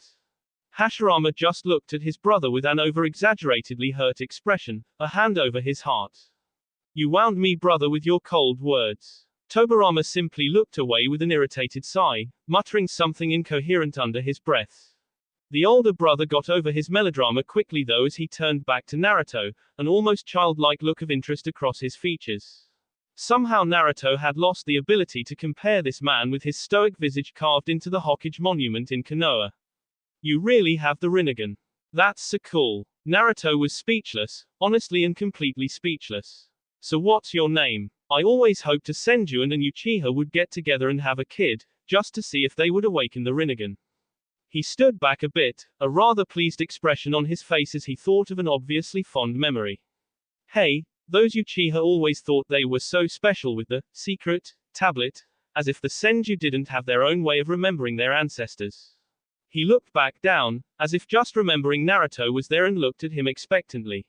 Hashirama just looked at his brother with an over-exaggeratedly hurt expression, a hand over his heart. You wound me, brother, with your cold words. Tobirama simply looked away with an irritated sigh, muttering something incoherent under his breath. The older brother got over his melodrama quickly though as he turned back to Naruto, an almost childlike look of interest across his features. Somehow Naruto had lost the ability to compare this man with his stoic visage carved into the Hokage monument in Konoha. You really have the Rinnegan. That's so cool. Naruto was speechless, honestly and completely speechless. So what's your name? I always hoped to Senju and Uchiha would get together and have a kid, just to see if they would awaken the Rinnegan. He stood back a bit, a rather pleased expression on his face as he thought of an obviously fond memory. Hey, those Uchiha always thought they were so special with the secret tablet, as if the Senju didn't have their own way of remembering their ancestors. He looked back down, as if just remembering Naruto was there, and looked at him expectantly.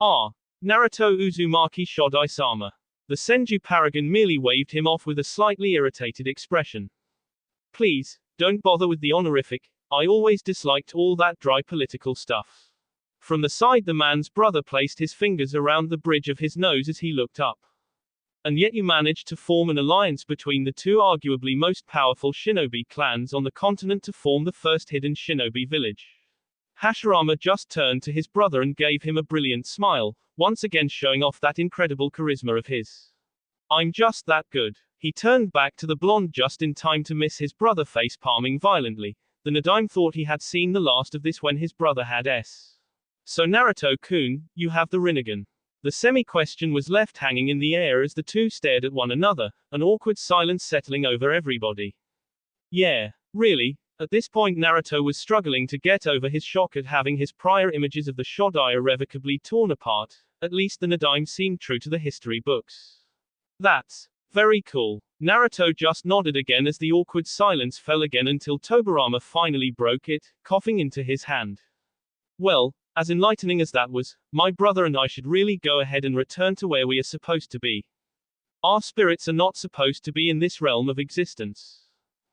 Ah, Naruto Uzumaki Shodai-sama. The Senju paragon merely waved him off with a slightly irritated expression. Please, don't bother with the honorific, I always disliked all that dry political stuff. From the side the man's brother placed his fingers around the bridge of his nose as he looked up. And yet you managed to form an alliance between the two arguably most powerful shinobi clans on the continent to form the first hidden shinobi village. Hashirama just turned to his brother and gave him a brilliant smile, once again showing off that incredible charisma of his. I'm just that good. He turned back to the blonde just in time to miss his brother face palming violently. The Nadaime thought he had seen the last of this when his brother had s. So Naruto-kun, you have the Rinnegan. The semi-question was left hanging in the air as the two stared at one another, an awkward silence settling over everybody. Yeah, really? At this point Naruto was struggling to get over his shock at having his prior images of the Shodai irrevocably torn apart. At least the Nadaime seemed true to the history books. That's very cool. Naruto just nodded again as the awkward silence fell again until Tobirama finally broke it, coughing into his hand. Well, as enlightening as that was, my brother and I should really go ahead and return to where we are supposed to be. Our spirits are not supposed to be in this realm of existence.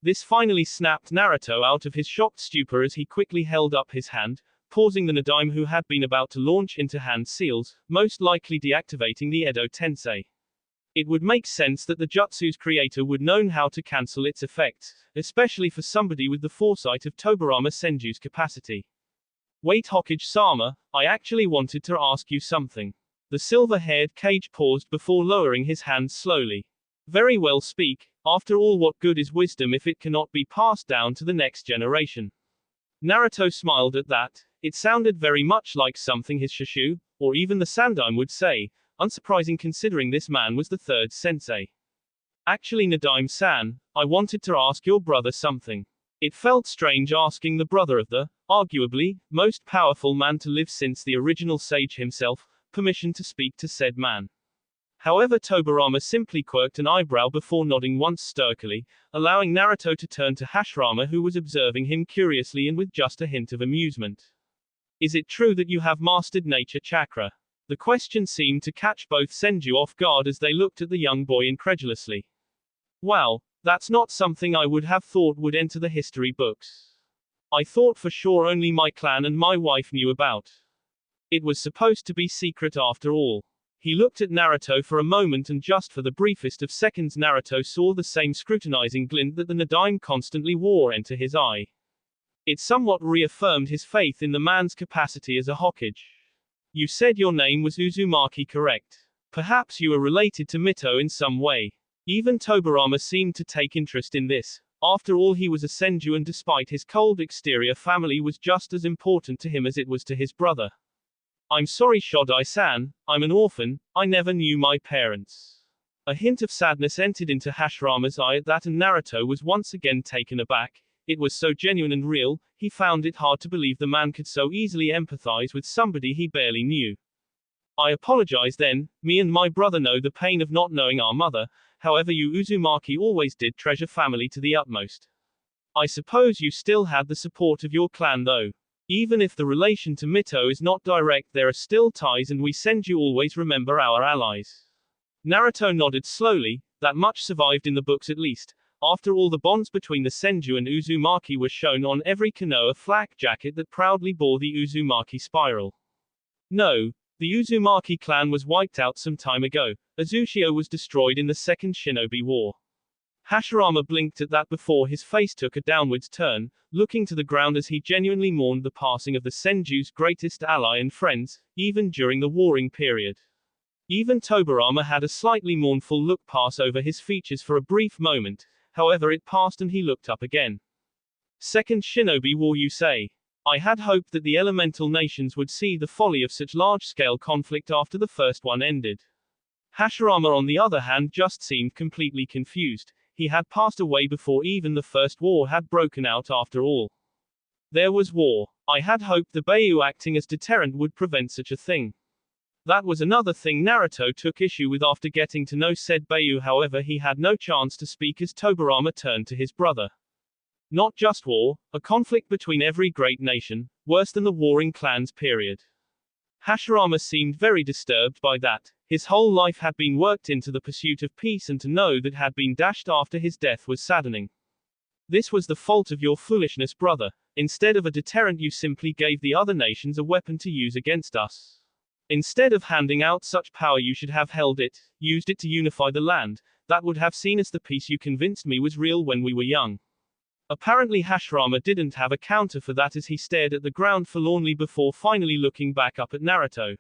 This finally snapped Naruto out of his shocked stupor as he quickly held up his hand, pausing the Nadaime who had been about to launch into hand seals, most likely deactivating the Edo Tensei. It would make sense that the jutsu's creator would know how to cancel its effects, especially for somebody with the foresight of Tobirama Senju's capacity. Wait Hokage-sama, I actually wanted to ask you something. The silver-haired Kage paused before lowering his hands slowly. Very well speak, after all what good is wisdom if it cannot be passed down to the next generation? Naruto smiled at that. It sounded very much like something his Shushu, or even the Sandaime would say, unsurprising considering this man was the third sensei. Actually Nadaime-san, I wanted to ask your brother something. It felt strange asking the brother of the, arguably, most powerful man to live since the original sage himself, permission to speak to said man. However Tobirama simply quirked an eyebrow before nodding once stoically, allowing Naruto to turn to Hashirama who was observing him curiously and with just a hint of amusement. Is it true that you have mastered nature chakra? The question seemed to catch both Senju off guard as they looked at the young boy incredulously. Wow, that's not something I would have thought would enter the history books. I thought for sure only my clan and my wife knew about. It was supposed to be secret after all. He looked at Naruto for a moment and just for the briefest of seconds Naruto saw the same scrutinizing glint that the Nadaime constantly wore enter his eye. It somewhat reaffirmed his faith in the man's capacity as a Hokage. You said your name was Uzumaki, correct? Perhaps you are related to Mito in some way. Even Tobirama seemed to take interest in this. After all he was a Senju and despite his cold exterior family was just as important to him as it was to his brother. I'm sorry Shodai-san, I'm an orphan, I never knew my parents. A hint of sadness entered into Hashirama's eye at that and Naruto was once again taken aback. It was so genuine and real, he found it hard to believe the man could so easily empathize with somebody he barely knew. I apologize then, me and my brother know the pain of not knowing our mother, however you Uzumaki always did treasure family to the utmost. I suppose you still had the support of your clan though. Even if the relation to Mito is not direct there are still ties and we Senju always remember our allies. Naruto nodded slowly, that much survived in the books at least. After all the bonds between the Senju and Uzumaki were shown on every Konoha flak jacket that proudly bore the Uzumaki spiral. No, the Uzumaki clan was wiped out some time ago. Azushio was destroyed in the Second Shinobi War. Hashirama blinked at that before his face took a downwards turn, looking to the ground as he genuinely mourned the passing of the Senju's greatest ally and friends, even during the warring period. Even Tobirama had a slightly mournful look pass over his features for a brief moment, however it passed and he looked up again. Second Shinobi War you say? I had hoped that the elemental nations would see the folly of such large-scale conflict after the first one ended. Hashirama on the other hand just seemed completely confused. He had passed away before even the first war had broken out after all. There was war. I had hoped the Beiyu acting as deterrent would prevent such a thing. That was another thing Naruto took issue with after getting to know said Beiyu, however he had no chance to speak as Tobirama turned to his brother. Not just war, a conflict between every great nation, worse than the warring clans period. Hashirama seemed very disturbed by that. His whole life had been worked into the pursuit of peace and to know that had been dashed after his death was saddening. This was the fault of your foolishness, brother. Instead of a deterrent you simply gave the other nations a weapon to use against us. Instead of handing out such power you should have held it, used it to unify the land. That would have seen us the peace you convinced me was real when we were young. Apparently Hashirama didn't have a counter for that as he stared at the ground forlornly before finally looking back up at Naruto.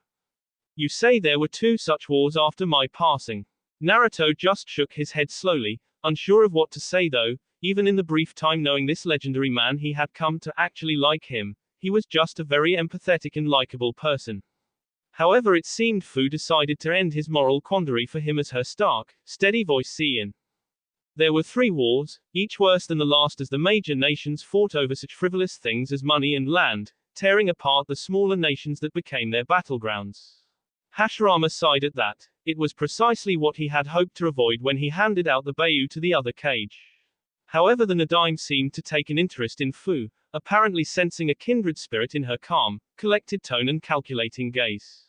You say there were two such wars after my passing. Naruto just shook his head slowly, unsure of what to say though, even in the brief time knowing this legendary man he had come to actually like him, he was just a very empathetic and likable person. However it seemed Fu decided to end his moral quandary for him as her stark, steady voice seen. There were 3 wars, each worse than the last as the major nations fought over such frivolous things as money and land, tearing apart the smaller nations that became their battlegrounds. Hashirama sighed at that. It was precisely what he had hoped to avoid when he handed out the Beiyu to the other Kage. However the Nadaime seemed to take an interest in Fu, apparently sensing a kindred spirit in her calm, collected tone and calculating gaze.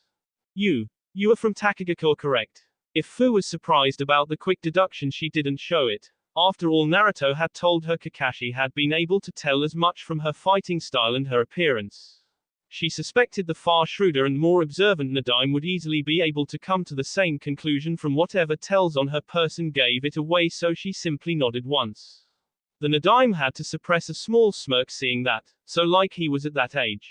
You are from Takagakure, correct? If Fu was surprised about the quick deduction she didn't show it. After all Naruto had told her Kakashi had been able to tell as much from her fighting style and her appearance. She suspected the far shrewder and more observant Nadime would easily be able to come to the same conclusion from whatever tells on her person gave it away, so she simply nodded once. The Nadime had to suppress a small smirk seeing that, so like he was at that age.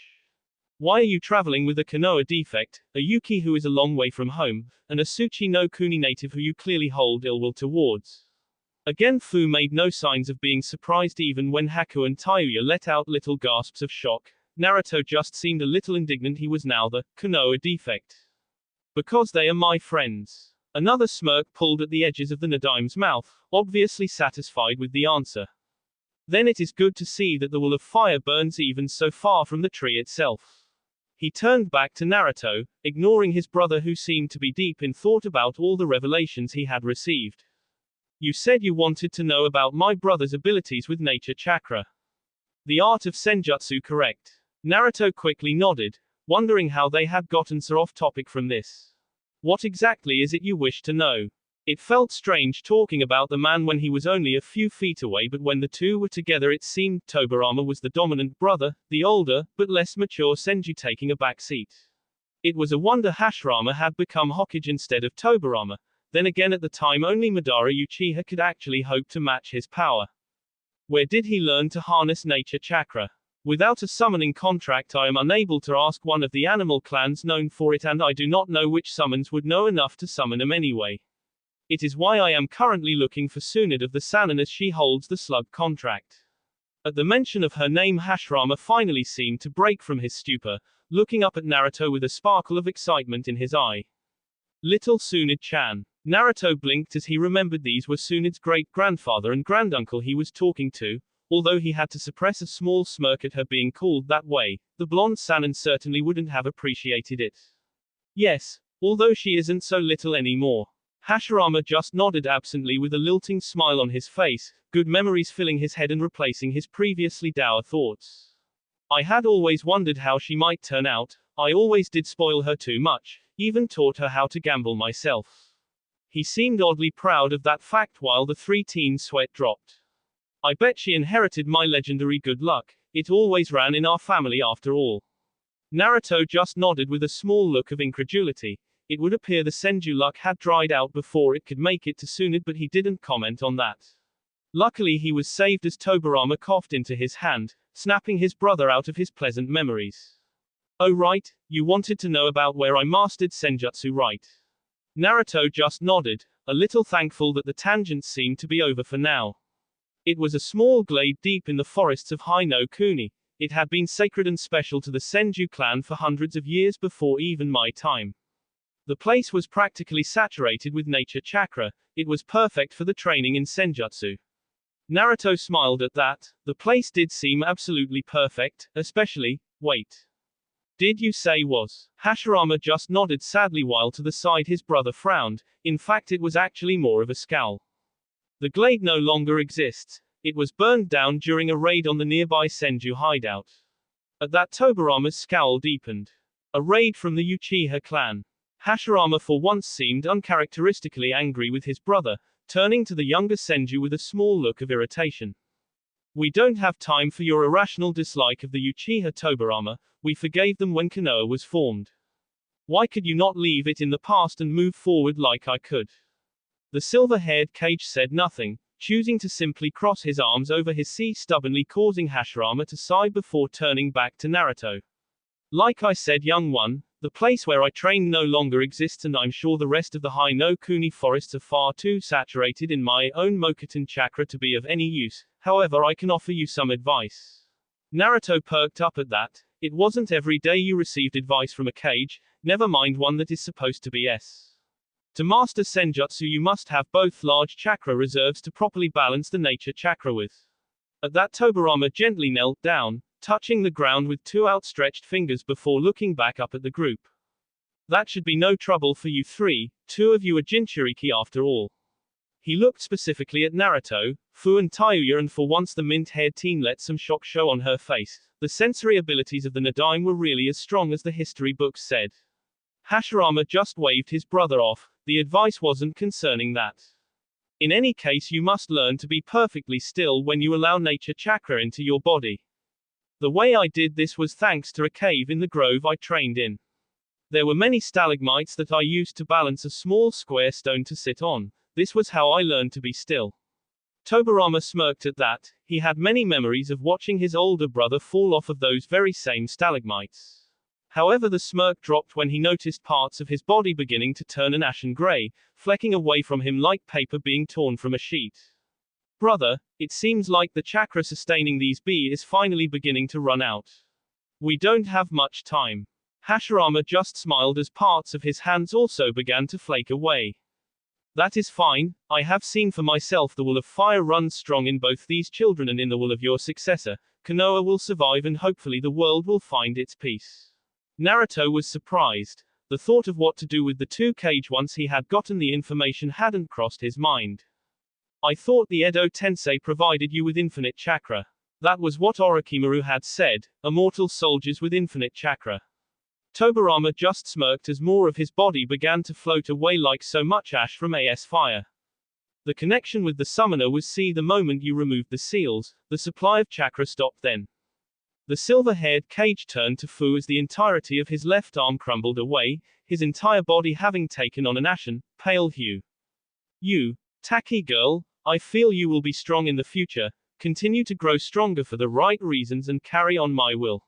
Why are you traveling with a Konoha defect, a Yuki who is a long way from home, and a Tsuchi no Kuni native who you clearly hold ill will towards? Again Fu made no signs of being surprised even when Haku and Tayuya let out little gasps of shock. Naruto just seemed a little indignant he was now the Konoha defect. Because they are my friends. Another smirk pulled at the edges of the Nadime's mouth, obviously satisfied with the answer. Then it is good to see that the will of fire burns even so far from the tree itself. He turned back to Naruto, ignoring his brother who seemed to be deep in thought about all the revelations he had received. You said you wanted to know about my brother's abilities with nature chakra. The art of senjutsu, correct? Naruto quickly nodded, wondering how they had gotten so off topic from this. What exactly is it you wish to know? It felt strange talking about the man when he was only a few feet away, but when the two were together it seemed Tobirama was the dominant brother, the older, but less mature Senju taking a back seat. It was a wonder Hashirama had become Hokage instead of Tobirama. Then again at the time only Madara Uchiha could actually hope to match his power. Where did he learn to harness nature chakra? Without a summoning contract I am unable to ask one of the animal clans known for it, and I do not know which summons would know enough to summon him anyway. It is why I am currently looking for Tsunade of the Sannin as she holds the slug contract. At the mention of her name Hashirama finally seemed to break from his stupor, looking up at Naruto with a sparkle of excitement in his eye. Little Tsunade-chan. Naruto blinked as he remembered these were Tsunade's great-grandfather and granduncle he was talking to. Although he had to suppress a small smirk at her being called that way, the blonde Sannin certainly wouldn't have appreciated it. Yes, although she isn't so little anymore. Hashirama just nodded absently with a lilting smile on his face, good memories filling his head and replacing his previously dour thoughts. I had always wondered how she might turn out. I always did spoil her too much, even taught her how to gamble myself. He seemed oddly proud of that fact while the three teens' sweat dropped. I bet she inherited my legendary good luck. It always ran in our family after all. Naruto just nodded with a small look of incredulity. It would appear the Senju luck had dried out before it could make it to Tsunade, but he didn't comment on that. Luckily he was saved as Tobirama coughed into his hand, snapping his brother out of his pleasant memories. Oh right, you wanted to know about where I mastered Senjutsu, right? Naruto just nodded, a little thankful that the tangents seemed to be over for now. It was a small glade deep in the forests of Hai no Kuni. It had been sacred and special to the Senju clan for hundreds of years before even my time. The place was practically saturated with nature chakra. It was perfect for the training in senjutsu. Naruto smiled at that. The place did seem absolutely perfect, especially, wait. Did you say was? Hashirama just nodded sadly while to the side his brother frowned. In fact it was actually more of a scowl. The glade no longer exists. It was burned down during a raid on the nearby Senju hideout. At that Tobirama's scowl deepened. A raid from the Uchiha clan. Hashirama for once seemed uncharacteristically angry with his brother, turning to the younger Senju with a small look of irritation. We don't have time for your irrational dislike of the Uchiha Tobirama. We forgave them when Konoha was formed. Why could you not leave it in the past and move forward like I could? The silver-haired Kage said nothing, choosing to simply cross his arms over his sea, stubbornly causing Hashirama to sigh before turning back to Naruto. Like I said, young one, the place where I trained no longer exists, and I'm sure the rest of the Hai no Kuni forests are far too saturated in my own Mokuton chakra to be of any use. However, I can offer you some advice. Naruto perked up at that. It wasn't every day you received advice from a Kage, never mind one that is supposed to be S. To master senjutsu you must have both large chakra reserves to properly balance the nature chakra with. At that Tobirama gently knelt down, touching the ground with two outstretched fingers before looking back up at the group. That should be no trouble for you three, two of you are Jinchuriki after all. He looked specifically at Naruto, Fu and Tayuya, and for once the mint-haired teen let some shock show on her face. The sensory abilities of the Nadime were really as strong as the history books said. Hashirama just waved his brother off. The advice wasn't concerning that. In any case you must learn to be perfectly still when you allow nature chakra into your body. The way I did this was thanks to a cave in the grove I trained in. There were many stalagmites that I used to balance a small square stone to sit on. This was how I learned to be still. Tobirama smirked at that. He had many memories of watching his older brother fall off of those very same stalagmites. However, the smirk dropped when he noticed parts of his body beginning to turn an ashen gray, flecking away from him like paper being torn from a sheet. Brother, it seems like the chakra sustaining these B is finally beginning to run out. We don't have much time. Hashirama just smiled as parts of his hands also began to flake away. That is fine. I have seen for myself the will of fire runs strong in both these children, and in the will of your successor, Konoha will survive and hopefully the world will find its peace. Naruto was surprised. The thought of what to do with the two cage once he had gotten the information hadn't crossed his mind. I thought the Edo Tensei provided you with infinite chakra. That was what Orochimaru had said, immortal soldiers with infinite chakra. Tobirama just smirked as more of his body began to float away like so much ash from AS fire. The connection with the summoner was see the moment you removed the seals, the supply of chakra stopped then. The silver-haired cage turned to Fu as the entirety of his left arm crumbled away, his entire body having taken on an ashen, pale hue. You, Taki girl, I feel you will be strong in the future, continue to grow stronger for the right reasons and carry on my will.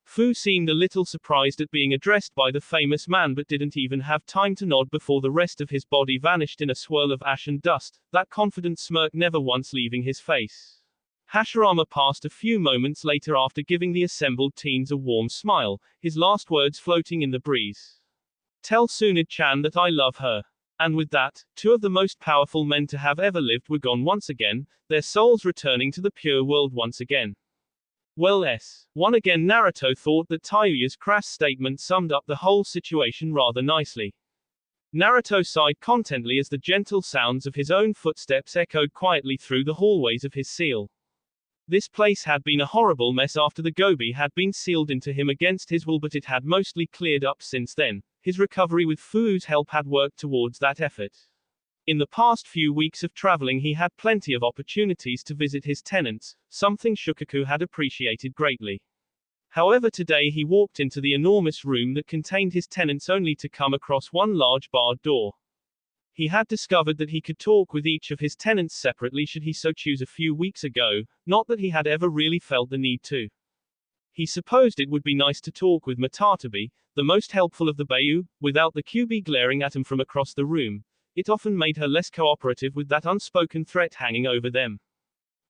Fu seemed a little surprised at being addressed by the famous man, but didn't even have time to nod before the rest of his body vanished in a swirl of ash and dust, that confident smirk never once leaving his face. Hashirama passed a few moments later after giving the assembled teens a warm smile, his last words floating in the breeze. Tell Tsunade-chan that I love her. And with that, two of the most powerful men to have ever lived were gone once again, their souls returning to the pure world once again. Well, one again. Naruto thought that Tayuya's crass statement summed up the whole situation rather nicely. Naruto sighed contentedly as the gentle sounds of his own footsteps echoed quietly through the hallways of his seal. This place had been a horrible mess after the Gobi had been sealed into him against his will, but it had mostly cleared up since then. His recovery with Fu's help had worked towards that effort. In the past few weeks of traveling he had plenty of opportunities to visit his tenants, something Shukaku had appreciated greatly. However, today he walked into the enormous room that contained his tenants only to come across one large barred door. He had discovered that he could talk with each of his tenants separately should he so choose a few weeks ago, not that he had ever really felt the need to. He supposed it would be nice to talk with Matatabi, the most helpful of the Bayou, without the QB glaring at him from across the room. It often made her less cooperative with that unspoken threat hanging over them.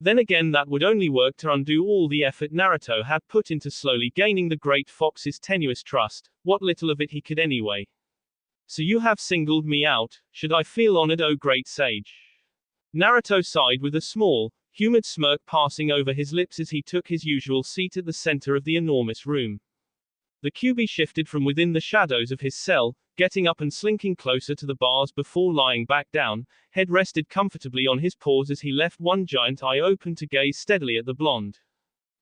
Then again, that would only work to undo all the effort Naruto had put into slowly gaining the Great Fox's tenuous trust, what little of it he could anyway. So you have singled me out, should I feel honored, oh great sage? Naruto sighed with a small, humid smirk passing over his lips as he took his usual seat at the center of the enormous room. The QB shifted from within the shadows of his cell, getting up and slinking closer to the bars before lying back down, head rested comfortably on his paws as he left one giant eye open to gaze steadily at the blonde.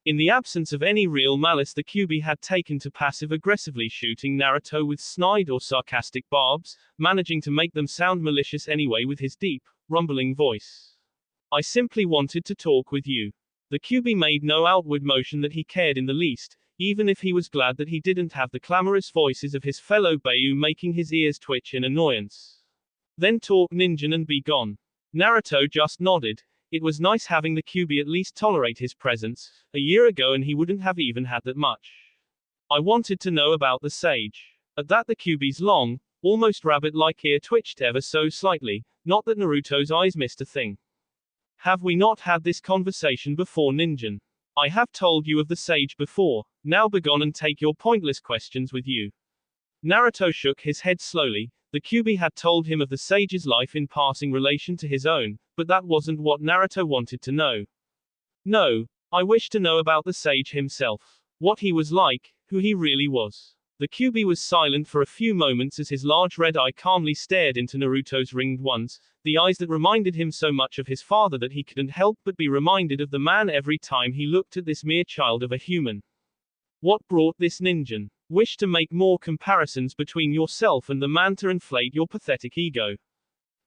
In the absence of any real malice, the QB had taken to passive-aggressively shooting Naruto with snide or sarcastic barbs, managing to make them sound malicious anyway with his deep, rumbling voice. I simply wanted to talk with you. The QB made no outward motion that he cared in the least, even if he was glad that he didn't have the clamorous voices of his fellow Bayou making his ears twitch in annoyance. Then talk, ninja, and be gone. Naruto just nodded. It was nice having the QB at least tolerate his presence. A year ago and he wouldn't have even had that much. I wanted to know about the sage. At that the QB's long, almost rabbit-like ear twitched ever so slightly, not that Naruto's eyes missed a thing. Have we not had this conversation before, ninja? I have told you of the sage before, now begone and take your pointless questions with you. Naruto shook his head slowly. The QB had told him of the sage's life in passing relation to his own, but that wasn't what Naruto wanted to know. No, I wish to know about the sage himself. What he was like, who he really was. The QB was silent for a few moments as his large red eye calmly stared into Naruto's ringed ones, the eyes that reminded him so much of his father that he couldn't help but be reminded of the man every time he looked at this mere child of a human. What brought this ninja? Wish to make more comparisons between yourself and the man to inflate your pathetic ego.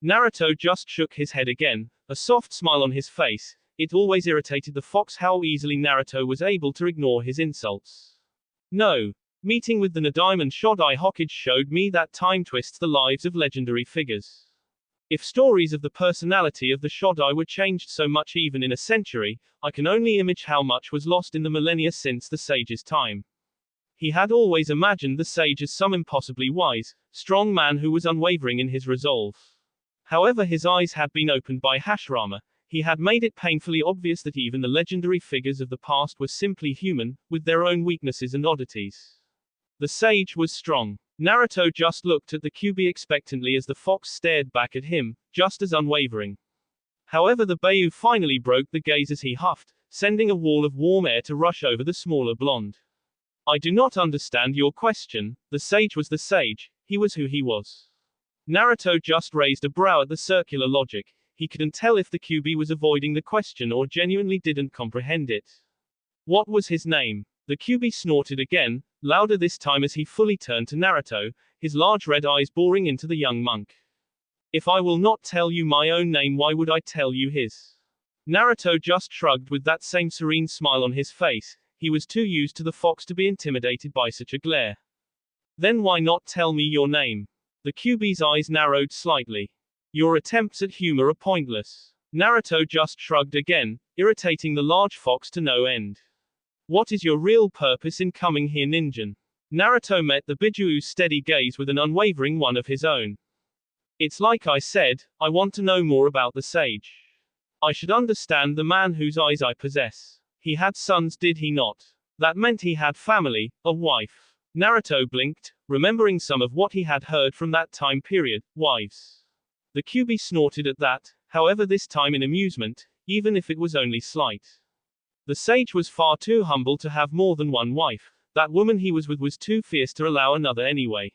Naruto just shook his head again, a soft smile on his face. it always irritated the fox how easily Naruto was able to ignore his insults. No. Meeting with the Nadiman Shodai Hokage showed me that time twists the lives of legendary figures. If stories of the personality of the Shodai were changed so much even in a century, I can only imagine how much was lost in the millennia since the sage's time. He had always imagined the sage as some impossibly wise, strong man who was unwavering in his resolve. However, his eyes had been opened by Hashirama. He had made it painfully obvious that even the legendary figures of the past were simply human, with their own weaknesses and oddities. The sage was strong. Naruto just looked at the Kyuubi expectantly as the fox stared back at him, just as unwavering. However, the Bayou finally broke the gaze as he huffed, sending a wall of warm air to rush over the smaller blonde. I do not understand your question. The sage was the sage, he was who he was. Naruto just raised a brow at the circular logic. He couldn't tell if the Kyuubi was avoiding the question or genuinely didn't comprehend it. What was his name? The Kyuubi snorted again, louder this time as he fully turned to Naruto, his large red eyes boring into the young monk. If I will not tell you my own name, why would I tell you his? Naruto just shrugged with that same serene smile on his face. He was too used to the fox to be intimidated by such a glare. Then why not tell me your name? The Kyuubi's eyes narrowed slightly. Your attempts at humor are pointless. Naruto just shrugged again, irritating the large fox to no end. What is your real purpose in coming here, ninja? Naruto met the Bijuu's steady gaze with an unwavering one of his own. It's like I said, I want to know more about the sage. I should understand the man whose eyes I possess. He had sons, did he not? That meant he had family, a wife. Naruto blinked, remembering some of what he had heard from that time period, wives. The Kyuubi snorted at that, however this time in amusement, even if it was only slight. The sage was far too humble to have more than one wife. That woman he was with was too fierce to allow another anyway.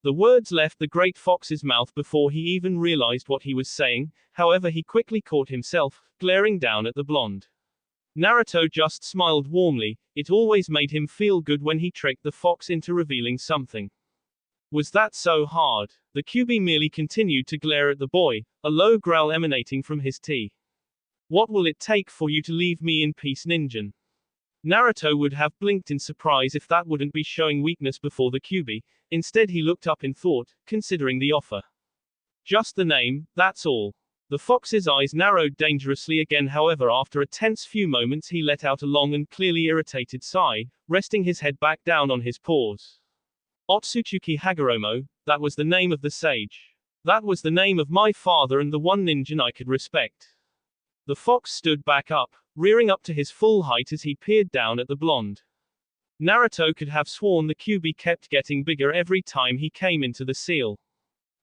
The words left the great fox's mouth before he even realized what he was saying, however he quickly caught himself, glaring down at the blonde. Naruto just smiled warmly. It always made him feel good when he tricked the fox into revealing something. Was that so hard? The Kyuubi merely continued to glare at the boy, a low growl emanating from his teeth. What will it take for you to leave me in peace, ninja? Naruto would have blinked in surprise if that wouldn't be showing weakness before the Kyuubi. Instead he looked up in thought, considering the offer. Just the name, that's all. The fox's eyes narrowed dangerously again, however after a tense few moments he let out a long and clearly irritated sigh, resting his head back down on his paws. Otsutsuki Hagoromo, that was the name of the sage. That was the name of my father and the one ninja I could respect. The fox stood back up, rearing up to his full height as he peered down at the blonde. Naruto could have sworn the Kyuubi kept getting bigger every time he came into the seal.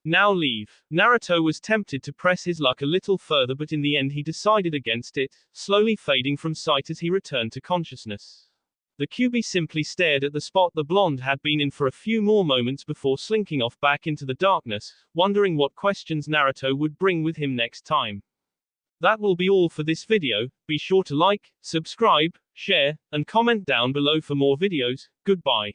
Now leave. Naruto was tempted to press his luck a little further, but in the end he decided against it, slowly fading from sight as he returned to consciousness. The Kyuubi simply stared at the spot the blonde had been in for a few more moments before slinking off back into the darkness, wondering what questions Naruto would bring with him next time. That will be all for this video. Be sure to like, subscribe, share, and comment down below for more videos. Goodbye.